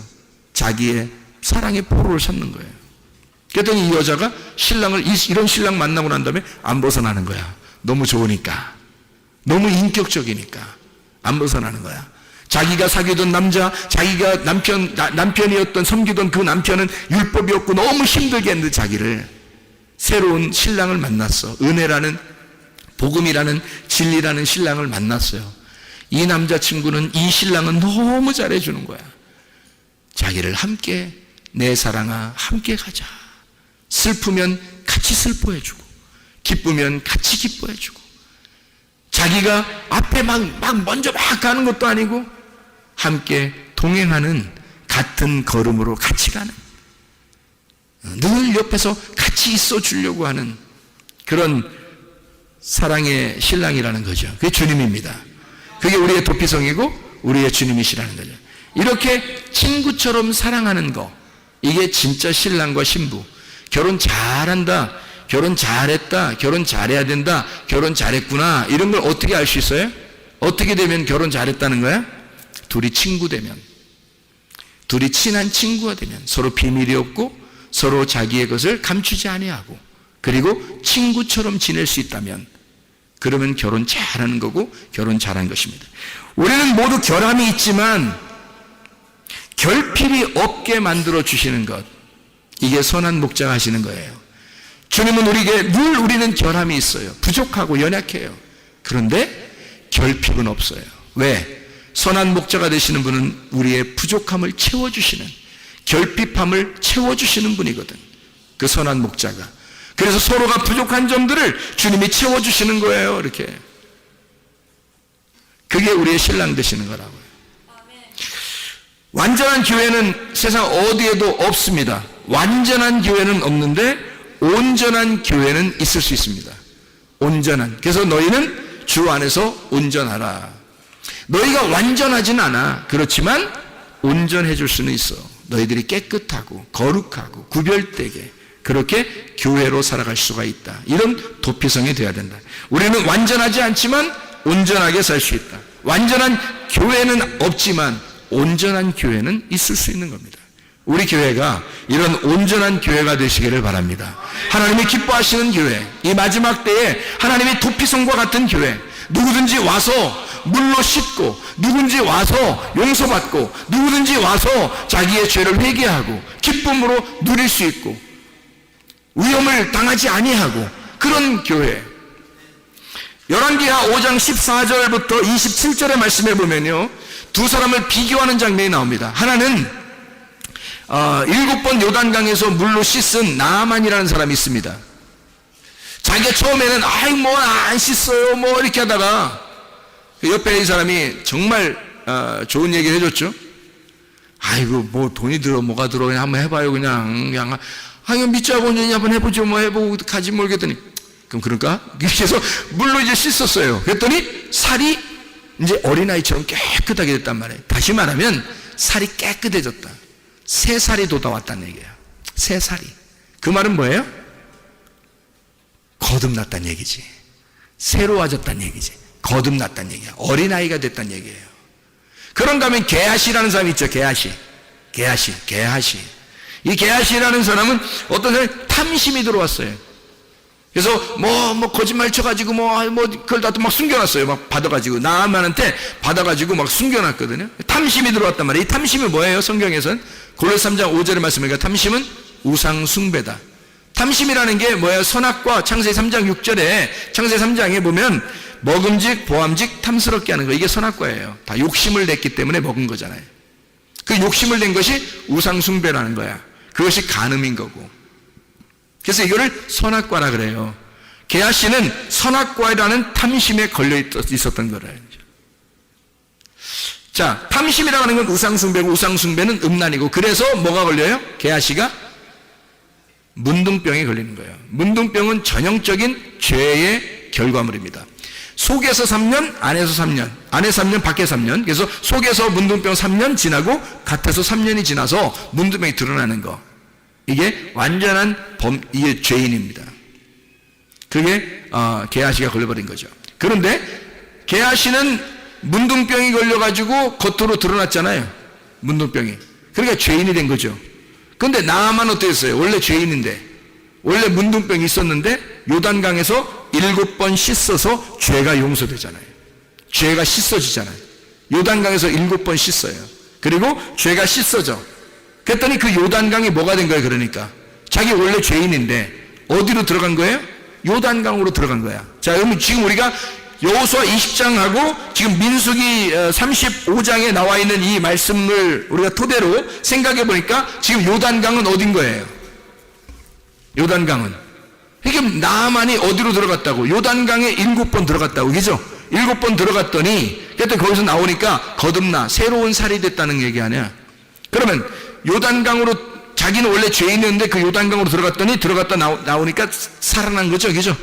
자기의 사랑의 포로를 삼는 거예요. 그랬더니 이 여자가 신랑을 이런 신랑 만나고 난 다음에 안 벗어나는 거야. 너무 좋으니까, 너무 인격적이니까 안 벗어나는 거야. 자기가 사귀던 남자, 자기가 남편이었던 섬기던 그 남편은 율법이었고 너무 힘들게 했는데 자기를 새로운 신랑을 만났어. 은혜라는, 복음이라는, 진리라는 신랑을 만났어요. 이 남자친구는, 이 신랑은 너무 잘해주는 거야. 자기를 함께, 내 사랑아 함께 가자. 슬프면 같이 슬퍼해주고 기쁘면 같이 기뻐해주고, 자기가 앞에 막 먼저 막 가는 것도 아니고 함께 동행하는, 같은 걸음으로 같이 가는, 늘 옆에서 같이 있어 주려고 하는 그런 사랑의 신랑이라는 거죠. 그게 주님입니다. 그게 우리의 도피성이고 우리의 주님이시라는 거죠. 이렇게 친구처럼 사랑하는 거, 이게 진짜 신랑과 신부. 결혼 잘한다, 결혼 잘했다, 결혼 잘해야 된다, 결혼 잘했구나, 이런 걸 어떻게 알 수 있어요? 어떻게 되면 결혼 잘했다는 거야? 둘이 친구 되면, 둘이 친한 친구가 되면, 서로 비밀이 없고 서로 자기의 것을 감추지 아니하고, 그리고 친구처럼 지낼 수 있다면, 그러면 결혼 잘하는 거고 결혼 잘한 것입니다. 우리는 모두 결함이 있지만 결핍이 없게 만들어 주시는 것, 이게 선한 목자가 하시는 거예요. 주님은 우리에게 늘 우리는 결함이 있어요. 부족하고 연약해요. 그런데 결핍은 없어요. 왜? 선한 목자가 되시는 분은 우리의 부족함을 채워주시는, 결핍함을 채워주시는 분이거든, 그 선한 목자가. 그래서 서로가 부족한 점들을 주님이 채워주시는 거예요. 이렇게. 그게 우리의 신랑 되시는 거라고요. 완전한 교회는 세상 어디에도 없습니다. 완전한 교회는 없는데 온전한 교회는 있을 수 있습니다. 온전한. 그래서 너희는 주 안에서 온전하라. 너희가 완전하진 않아. 그렇지만 온전해 줄 수는 있어. 너희들이 깨끗하고 거룩하고 구별되게 그렇게 교회로 살아갈 수가 있다. 이런 도피성이 되어야 된다. 우리는 완전하지 않지만 온전하게 살 수 있다. 완전한 교회는 없지만 온전한 교회는 있을 수 있는 겁니다. 우리 교회가 이런 온전한 교회가 되시기를 바랍니다. 하나님이 기뻐하시는 교회, 이 마지막 때에 하나님의 도피성과 같은 교회, 누구든지 와서 물로 씻고, 누구든지 와서 용서받고, 누구든지 와서 자기의 죄를 회개하고 기쁨으로 누릴 수 있고 위험을 당하지 아니하고, 그런 교회. 열왕기하 5장 14절부터 27절의 말씀에 보면요, 두 사람을 비교하는 장면이 나옵니다. 하나는 7번 요단강에서 물로 씻은 나아만이라는 사람이 있습니다. 자기가 처음에는 아이 뭐 안 씻어요 뭐 이렇게 하다가 그 옆에 이 사람이 정말 좋은 얘기를 해줬죠. 아이고 뭐 돈이 들어 뭐가 들어 그냥 한번 해봐요. 그냥 아니 믿지 않고 한번 해보죠. 뭐 해보고 가지 모르겠더니, 그럼 그럴까? 그래서 물로 이제 씻었어요. 그랬더니 살이 이제 어린아이처럼 깨끗하게 됐단 말이에요. 다시 말하면 살이 깨끗해졌다. 새 살이 돋아왔다는 얘기예요. 새 살이. 그 말은 뭐예요? 거듭났다는 얘기지. 새로워졌다는 얘기지. 거듭났다는 얘기야. 어린아이가 됐다는 얘기예요. 그런가 하면 게하시라는 사람이 있죠. 게하시. 이 게하시라는 사람은 어떤 사람이 탐심이 들어왔어요. 그래서 뭐 거짓말 쳐가지고 그걸 다 막 숨겨놨어요. 막 받아가지고 나아만한테 받아가지고 막 숨겨놨거든요. 탐심이 들어왔단 말이에요. 이 탐심이 뭐예요? 성경에서는 골로새 3장 5절의 말씀이니까 탐심은 우상 숭배다. 탐심이라는 게 뭐예요? 선악과 창세기 3장 6절에 창세기 3장에 보면 먹음직 보암직 탐스럽게 하는 거, 이게 선악과예요. 다 욕심을 냈기 때문에 먹은 거잖아요. 그 욕심을 낸 것이 우상 숭배라는 거야. 그것이 간음인 거고. 그래서 이거를 선악과라 그래요. 게하시는 선악과라는 탐심에 걸려 있었던 거라요. 자, 탐심이라고 하는 건 우상숭배고, 우상숭배는 음란이고, 그래서 뭐가 걸려요? 게하시가 문둥병에 걸리는 거예요. 문둥병은 전형적인 죄의 결과물입니다. 속에서 3년, 안에서 3년, 안에 3년, 밖에 3년. 그래서 속에서 문둥병 3년 지나고 겉에서 3년이 지나서 문둥병이 드러나는 거. 이게 완전한 이게 죄인입니다. 그게 게하시가 걸려버린 거죠. 그런데 게하시는 문둥병이 걸려가지고 겉으로 드러났잖아요. 문둥병이. 그러니까 죄인이 된 거죠. 그런데 나아만은 어땠어요? 원래 죄인인데, 원래 문둥병이 있었는데 요단강에서 7번 씻어서 죄가 용서되잖아요. 죄가 씻어지잖아요. 요단강에서 7번 씻어요. 그리고 죄가 씻어져. 그랬더니 그 요단강이 뭐가 된 거예요? 그러니까 자기 원래 죄인인데 어디로 들어간 거예요? 요단강으로 들어간 거야. 자, 그러면 지금 우리가 여호수아 20장하고 지금 민수기 35장에 나와 있는 이 말씀을 우리가 토대로 생각해 보니까 지금 요단강은 어딘 거예요? 요단강은. 이게 나아만이 어디로 들어갔다고? 요단강에 7번 들어갔다고. 그죠? 7번 들어갔더니 그때 거기서 나오니까 거듭나 새로운 살이 됐다는 얘기 아니야. 그러면 요단강으로 자기는 원래 죄인이었는데 그 요단강으로 들어갔다 나오니까 살아난 거죠. 그죠?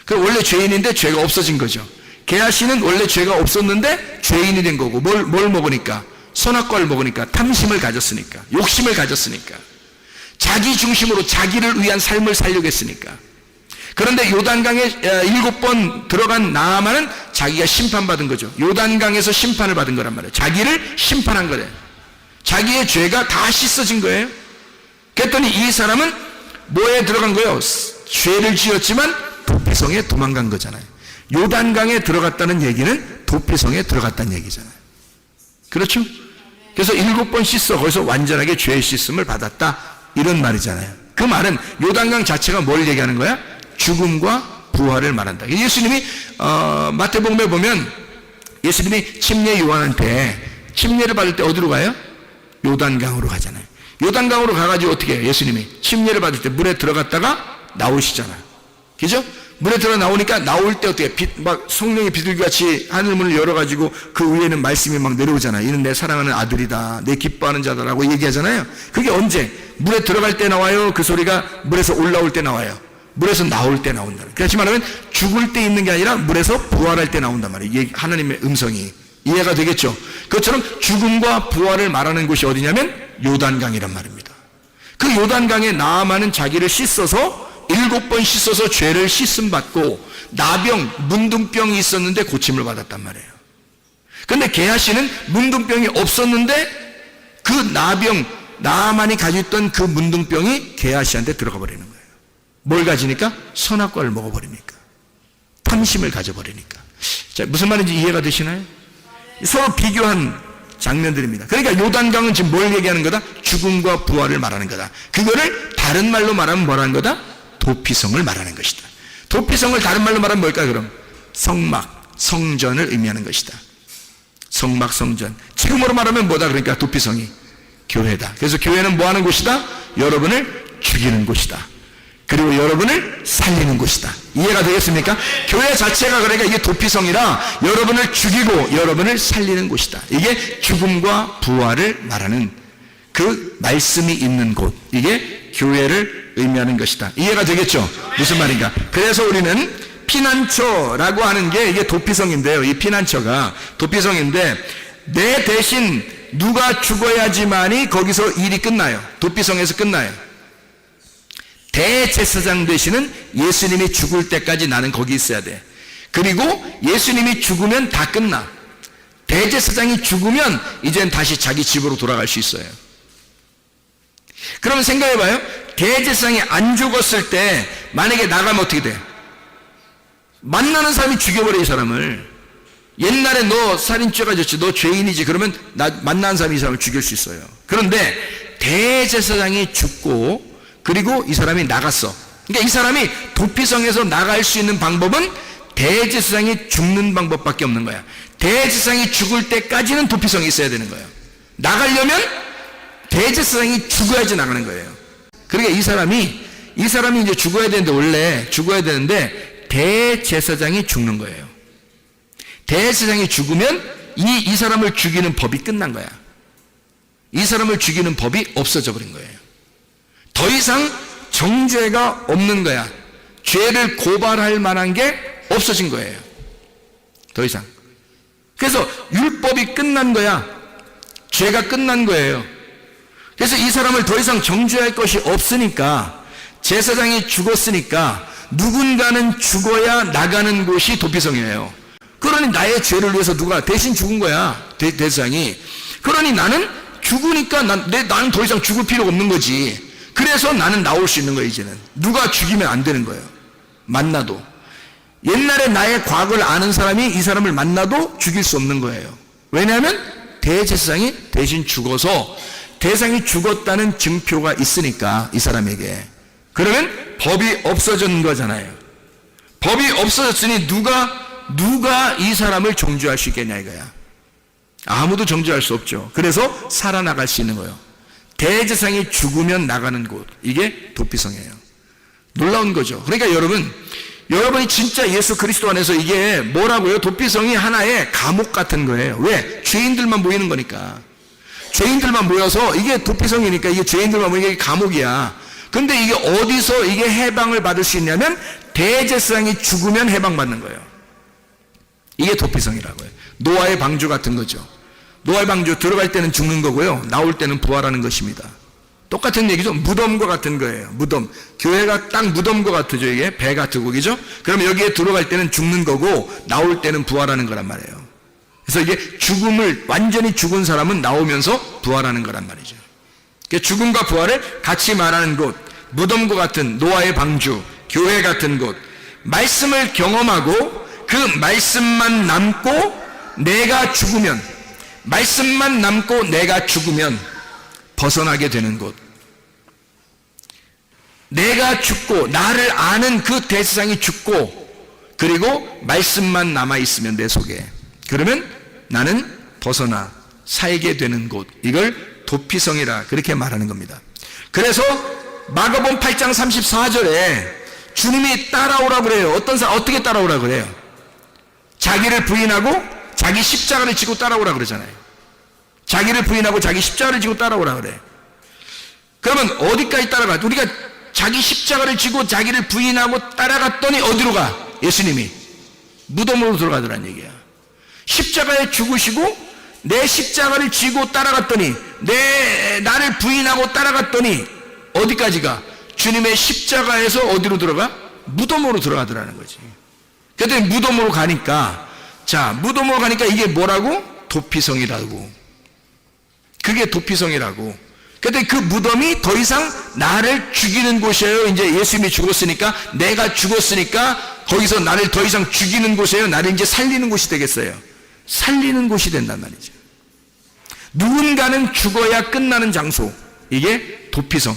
그 원래 죄인인데 죄가 없어진 거죠. 게하시는 원래 죄가 없었는데 죄인이 된 거고 뭘 먹으니까? 선악과를 먹으니까 탐심을 가졌으니까 욕심을 가졌으니까 자기 중심으로 자기를 위한 삶을 살려고 했으니까. 그런데 요단강에 7번 들어간 나아만은 자기가 심판받은 거죠. 요단강에서 심판을 받은 거란 말이에요. 자기를 심판한 거래요. 자기의 죄가 다 씻어진 거예요. 그랬더니 이 사람은 뭐에 들어간 거예요? 죄를 지었지만 도피성에 도망간 거잖아요. 요단강에 들어갔다는 얘기는 도피성에 들어갔다는 얘기잖아요. 그렇죠? 그래서 7번 씻어 거기서 완전하게 죄의 씻음을 받았다 이런 말이잖아요. 그 말은 요단강 자체가 뭘 얘기하는 거야? 죽음과 부활을 말한다. 예수님이 마태복음에 보면 예수님이 침례 요한한테 침례를 받을 때 어디로 가요? 요단강으로 가잖아요. 요단강으로 가가지고 어떻게 해요? 예수님이 침례를 받을 때 물에 들어갔다가 나오시잖아요. 그죠? 물에 들어 나오니까 나올 때 어떻게 막 성령의 비둘기같이 하늘문을 열어가지고 그 위에는 말씀이 막 내려오잖아요. 이는 내 사랑하는 아들이다, 내 기뻐하는 자다라고 얘기하잖아요. 그게 언제? 물에 들어갈 때 나와요? 그 소리가 물에서 올라올 때 나와요? 물에서 나올 때 나온다. 그렇지 말하면 죽을 때 있는 게 아니라 물에서 부활할 때 나온단 말이에요. 하나님의 음성이. 이해가 되겠죠? 그것처럼 죽음과 부활을 말하는 곳이 어디냐면 요단강이란 말입니다. 그 요단강에 나아만은 자기를 씻어서 7번 씻어서 죄를 씻음 받고 나병, 문둥병이 있었는데 고침을 받았단 말이에요. 그런데 게하시는 문둥병이 없었는데 그 나아만이 가지고 있던 그 문둥병이 게하시한테 들어가 버리는 거예요. 뭘 가지니까? 선악과를 먹어버리니까. 탐심을 가져버리니까. 자, 무슨 말인지 이해가 되시나요? 서로 비교한 장면들입니다. 그러니까 요단강은 지금 뭘 얘기하는 거다? 죽음과 부활을 말하는 거다. 그거를 다른 말로 말하면 뭐라는 거다? 도피성을 말하는 것이다. 도피성을 다른 말로 말하면 뭘까요? 그럼 성막, 성전을 의미하는 것이다. 성막, 성전. 지금으로 말하면 뭐다? 그러니까 도피성이 교회다. 그래서 교회는 뭐 하는 곳이다? 여러분을 죽이는 곳이다. 그리고 여러분을 살리는 곳이다. 이해가 되겠습니까? 교회 자체가 그러니까 이게 도피성이라 여러분을 죽이고 여러분을 살리는 곳이다. 이게 죽음과 부활을 말하는 그 말씀이 있는 곳. 이게 교회를 의미하는 것이다. 이해가 되겠죠? 무슨 말인가? 그래서 우리는 피난처라고 하는 게 이게 도피성인데요. 이 피난처가 도피성인데 내 대신 누가 죽어야지만이 거기서 일이 끝나요. 도피성에서 끝나요. 대제사장 되시는 예수님이 죽을 때까지 나는 거기 있어야 돼. 그리고 예수님이 죽으면 다 끝나. 대제사장이 죽으면 이젠 다시 자기 집으로 돌아갈 수 있어요. 그러면 생각해봐요. 대제사장이 안 죽었을 때 만약에 나가면 어떻게 돼? 만나는 사람이 죽여버려. 이 사람을. 옛날에 너 살인죄가 졌지, 너 죄인이지, 그러면 만나는 사람이 이 사람을 죽일 수 있어요. 그런데 대제사장이 죽고 그리고 이 사람이 나갔어. 그러니까 이 사람이 도피성에서 나갈 수 있는 방법은 대제사장이 죽는 방법밖에 없는 거야. 대제사장이 죽을 때까지는 도피성에 있어야 되는 거예요. 나가려면 대제사장이 죽어야지 나가는 거예요. 그러니까 이 사람이 이제 죽어야 되는데, 원래 죽어야 되는데 대제사장이 죽는 거예요. 대제사장이 죽으면 이 사람을 죽이는 법이 끝난 거야. 이 사람을 죽이는 법이 없어져 버린 거예요. 더 이상 정죄가 없는 거야. 죄를 고발할 만한 게 없어진 거예요. 더 이상. 그래서 율법이 끝난 거야. 죄가 끝난 거예요. 그래서 이 사람을 더 이상 정죄할 것이 없으니까, 제사장이 죽었으니까 누군가는 죽어야 나가는 곳이 도피성이에요. 그러니 나의 죄를 위해서 누가 대신 죽은 거야, 대상이. 그러니 나는 죽으니까 나는 더 이상 죽을 필요가 없는 거지. 그래서 나는 나올 수 있는 거예요. 이제는 누가 죽이면 안 되는 거예요. 만나도 옛날에 나의 과거를 아는 사람이 이 사람을 만나도 죽일 수 없는 거예요. 왜냐하면 대제사장이 대신 죽어서 대상이 죽었다는 증표가 있으니까 이 사람에게. 그러면 법이 없어진 거잖아요. 법이 없어졌으니 누가 이 사람을 정죄할 수 있겠냐 이거야. 아무도 정죄할 수 없죠. 그래서 살아나갈 수 있는 거예요. 대제사장이 죽으면 나가는 곳, 이게 도피성이에요. 놀라운 거죠. 그러니까 여러분이 진짜 예수 그리스도 안에서 이게 뭐라고요? 도피성이 하나의 감옥 같은 거예요. 왜? 죄인들만 모이는 거니까. 죄인들만 모여서 이게 도피성이니까 이게 죄인들만 모이는 게 감옥이야. 근데 이게 어디서 이게 해방을 받을 수 있냐면 대제사장이 죽으면 해방받는 거예요. 이게 도피성이라고요. 노아의 방주 같은 거죠. 노아의 방주 들어갈 때는 죽는 거고요. 나올 때는 부활하는 것입니다. 똑같은 얘기죠. 무덤과 같은 거예요. 무덤. 교회가 딱 무덤과 같죠. 이게 배 같은 거죠. 그러면 여기에 들어갈 때는 죽는 거고 나올 때는 부활하는 거란 말이에요. 그래서 이게 죽음을 완전히 죽은 사람은 나오면서 부활하는 거란 말이죠. 그러니까 죽음과 부활을 같이 말하는 곳, 무덤과 같은 노아의 방주, 교회 같은 곳, 말씀을 경험하고 그 말씀만 남고 내가 죽으면, 말씀만 남고 내가 죽으면 벗어나게 되는 곳. 내가 죽고 나를 아는 그 대제사장이 죽고 그리고 말씀만 남아있으면 내 속에, 그러면 나는 벗어나 살게 되는 곳, 이걸 도피성이라 그렇게 말하는 겁니다. 그래서 마가복음 8장 34절에 주님이 따라오라 그래요. 어떤 사람 어떻게 따라오라 그래요? 자기를 부인하고 자기 십자가를 지고 따라오라 그러잖아요. 자기를 부인하고 자기 십자가를 지고 따라오라 그래. 그러면 어디까지 따라가? 우리가 자기 십자가를 지고 자기를 부인하고 따라갔더니 어디로 가? 예수님이 무덤으로 들어가더란 얘기야. 십자가에 죽으시고 내 십자가를 지고 따라갔더니, 나를 부인하고 따라갔더니 어디까지 가? 주님의 십자가에서 어디로 들어가? 무덤으로 들어가더라는 거지. 그랬더니 무덤으로 가니까, 무덤으로 가니까 이게 뭐라고? 도피성이라고. 그게 도피성이라고. 그랬더니 그 무덤이 더 이상 나를 죽이는 곳이에요. 이제 예수님이 죽었으니까, 내가 죽었으니까 거기서 나를 더 이상 죽이는 곳이에요. 나를 이제 살리는 곳이 되겠어요. 살리는 곳이 된단 말이죠. 누군가는 죽어야 끝나는 장소, 이게 도피성.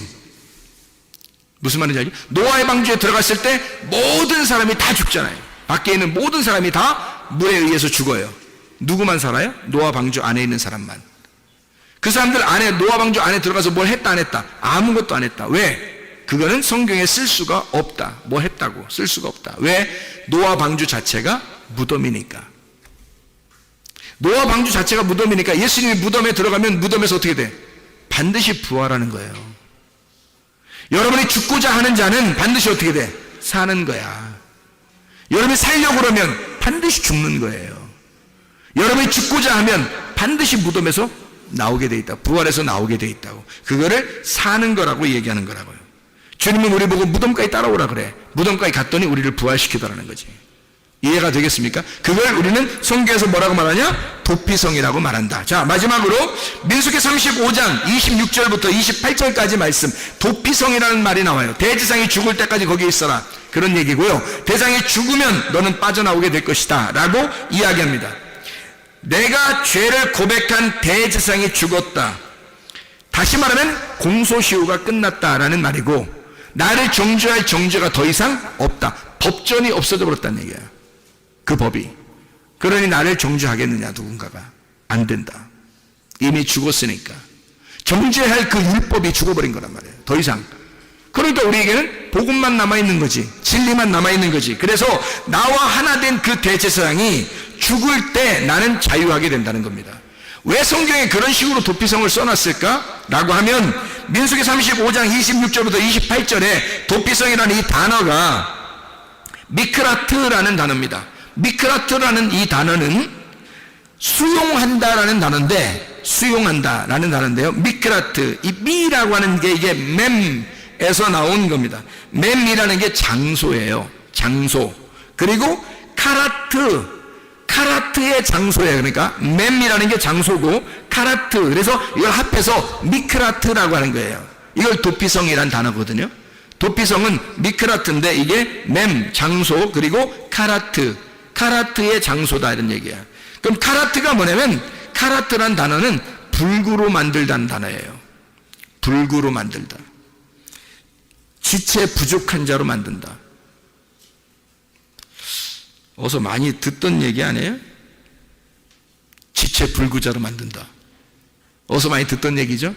무슨 말인지 알죠? 노아의 방주에 들어갔을 때 모든 사람이 다 죽잖아요. 밖에 있는 모든 사람이 다 물에 의해서 죽어요. 누구만 살아요? 노아 방주 안에 있는 사람만. 그 사람들 안에, 노아 방주 안에 들어가서 뭘 했다 안 했다? 아무것도 안 했다. 왜? 그거는 성경에 쓸 수가 없다. 뭐 했다고 쓸 수가 없다. 왜? 노아 방주 자체가 무덤이니까. 노아 방주 자체가 무덤이니까 예수님이 무덤에 들어가면 무덤에서 어떻게 돼? 반드시 부활하는 거예요. 여러분이 죽고자 하는 자는 반드시 어떻게 돼? 사는 거야. 여러분이 살려고 그러면 반드시 죽는 거예요. 여러분이 죽고자 하면 반드시 무덤에서 나오게 돼 있다. 부활해서 나오게 돼 있다고. 그거를 사는 거라고 얘기하는 거라고요. 주님은 우리 보고 무덤까지 따라오라 그래. 무덤까지 갔더니 우리를 부활시키더라는 거지. 이해가 되겠습니까? 그걸 우리는 성경에서 뭐라고 말하냐? 도피성이라고 말한다. 자, 마지막으로 민수기 35장 26절부터 28절까지 말씀, 도피성이라는 말이 나와요. 대제사장이 죽을 때까지 거기에 있어라, 그런 얘기고요. 대제사장이 죽으면 너는 빠져나오게 될 것이다 라고 이야기합니다. 내가 죄를 고백한 대제사장이 죽었다. 다시 말하면 공소시효가 끝났다라는 말이고, 나를 정죄할 정죄가 더 이상 없다. 법전이 없어져 버렸다는 얘기야. 그 법이. 그러니 나를 정죄하겠느냐, 누군가가? 안 된다. 이미 죽었으니까. 정죄할 그 율법이 죽어버린 거란 말이에요. 더 이상. 그러니까 우리에게는 복음만 남아있는 거지, 진리만 남아있는 거지. 그래서 나와 하나 된 그 대제사장이 죽을 때 나는 자유하게 된다는 겁니다. 왜 성경에 그런 식으로 도피성을 써놨을까? 라고 하면 민수기 35장 26절부터 28절에 도피성이라는 이 단어가 미크라트라는 단어입니다. 미크라트라는 이 단어는 수용한다라는 단어인데, 수용한다라는 단어인데요. 미크라트, 이 미라고 하는 게 이게 멤에서 나온 겁니다. 멤이라는 게 장소예요. 장소. 그리고 카라트의 장소예요. 그러니까 멤이라는 게 장소고 카라트, 그래서 이걸 합해서 미크라트라고 하는 거예요. 이걸 도피성이란 단어거든요. 도피성은 미크라트인데 이게 멤, 장소, 그리고 카라트의 장소다 이런 얘기야. 그럼 카라트가 뭐냐면, 카라트란 단어는 불구로 만들다는 단어예요. 불구로 만들다. 지체 부족한 자로 만든다. 어서 많이 듣던 얘기 아니에요? 지체 불구자로 만든다. 어서 많이 듣던 얘기죠?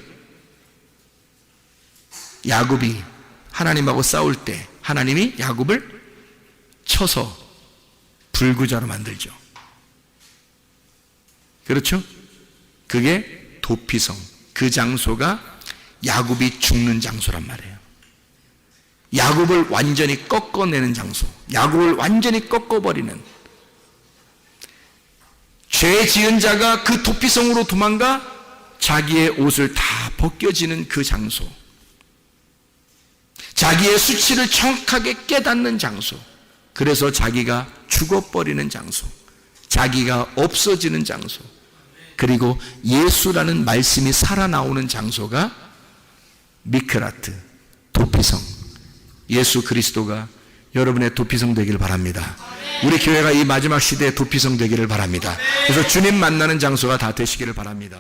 야곱이 하나님하고 싸울 때 하나님이 야곱을 쳐서 불구자로 만들죠. 그렇죠? 그게 도피성. 그 장소가 야곱이 죽는 장소란 말이에요. 야곱을 완전히 꺾어내는 장소, 야곱을 완전히 꺾어버리는, 죄 지은 자가 그 도피성으로 도망가 자기의 옷을 다 벗겨지는 그 장소, 자기의 수치를 정확하게 깨닫는 장소, 그래서 자기가 죽어버리는 장소, 자기가 없어지는 장소, 그리고 예수라는 말씀이 살아나오는 장소가 미크라트, 도피성. 예수 그리스도가 여러분의 도피성 되기를 바랍니다. 우리 교회가 이 마지막 시대에 도피성 되기를 바랍니다. 그래서 주님 만나는 장소가 다 되시기를 바랍니다.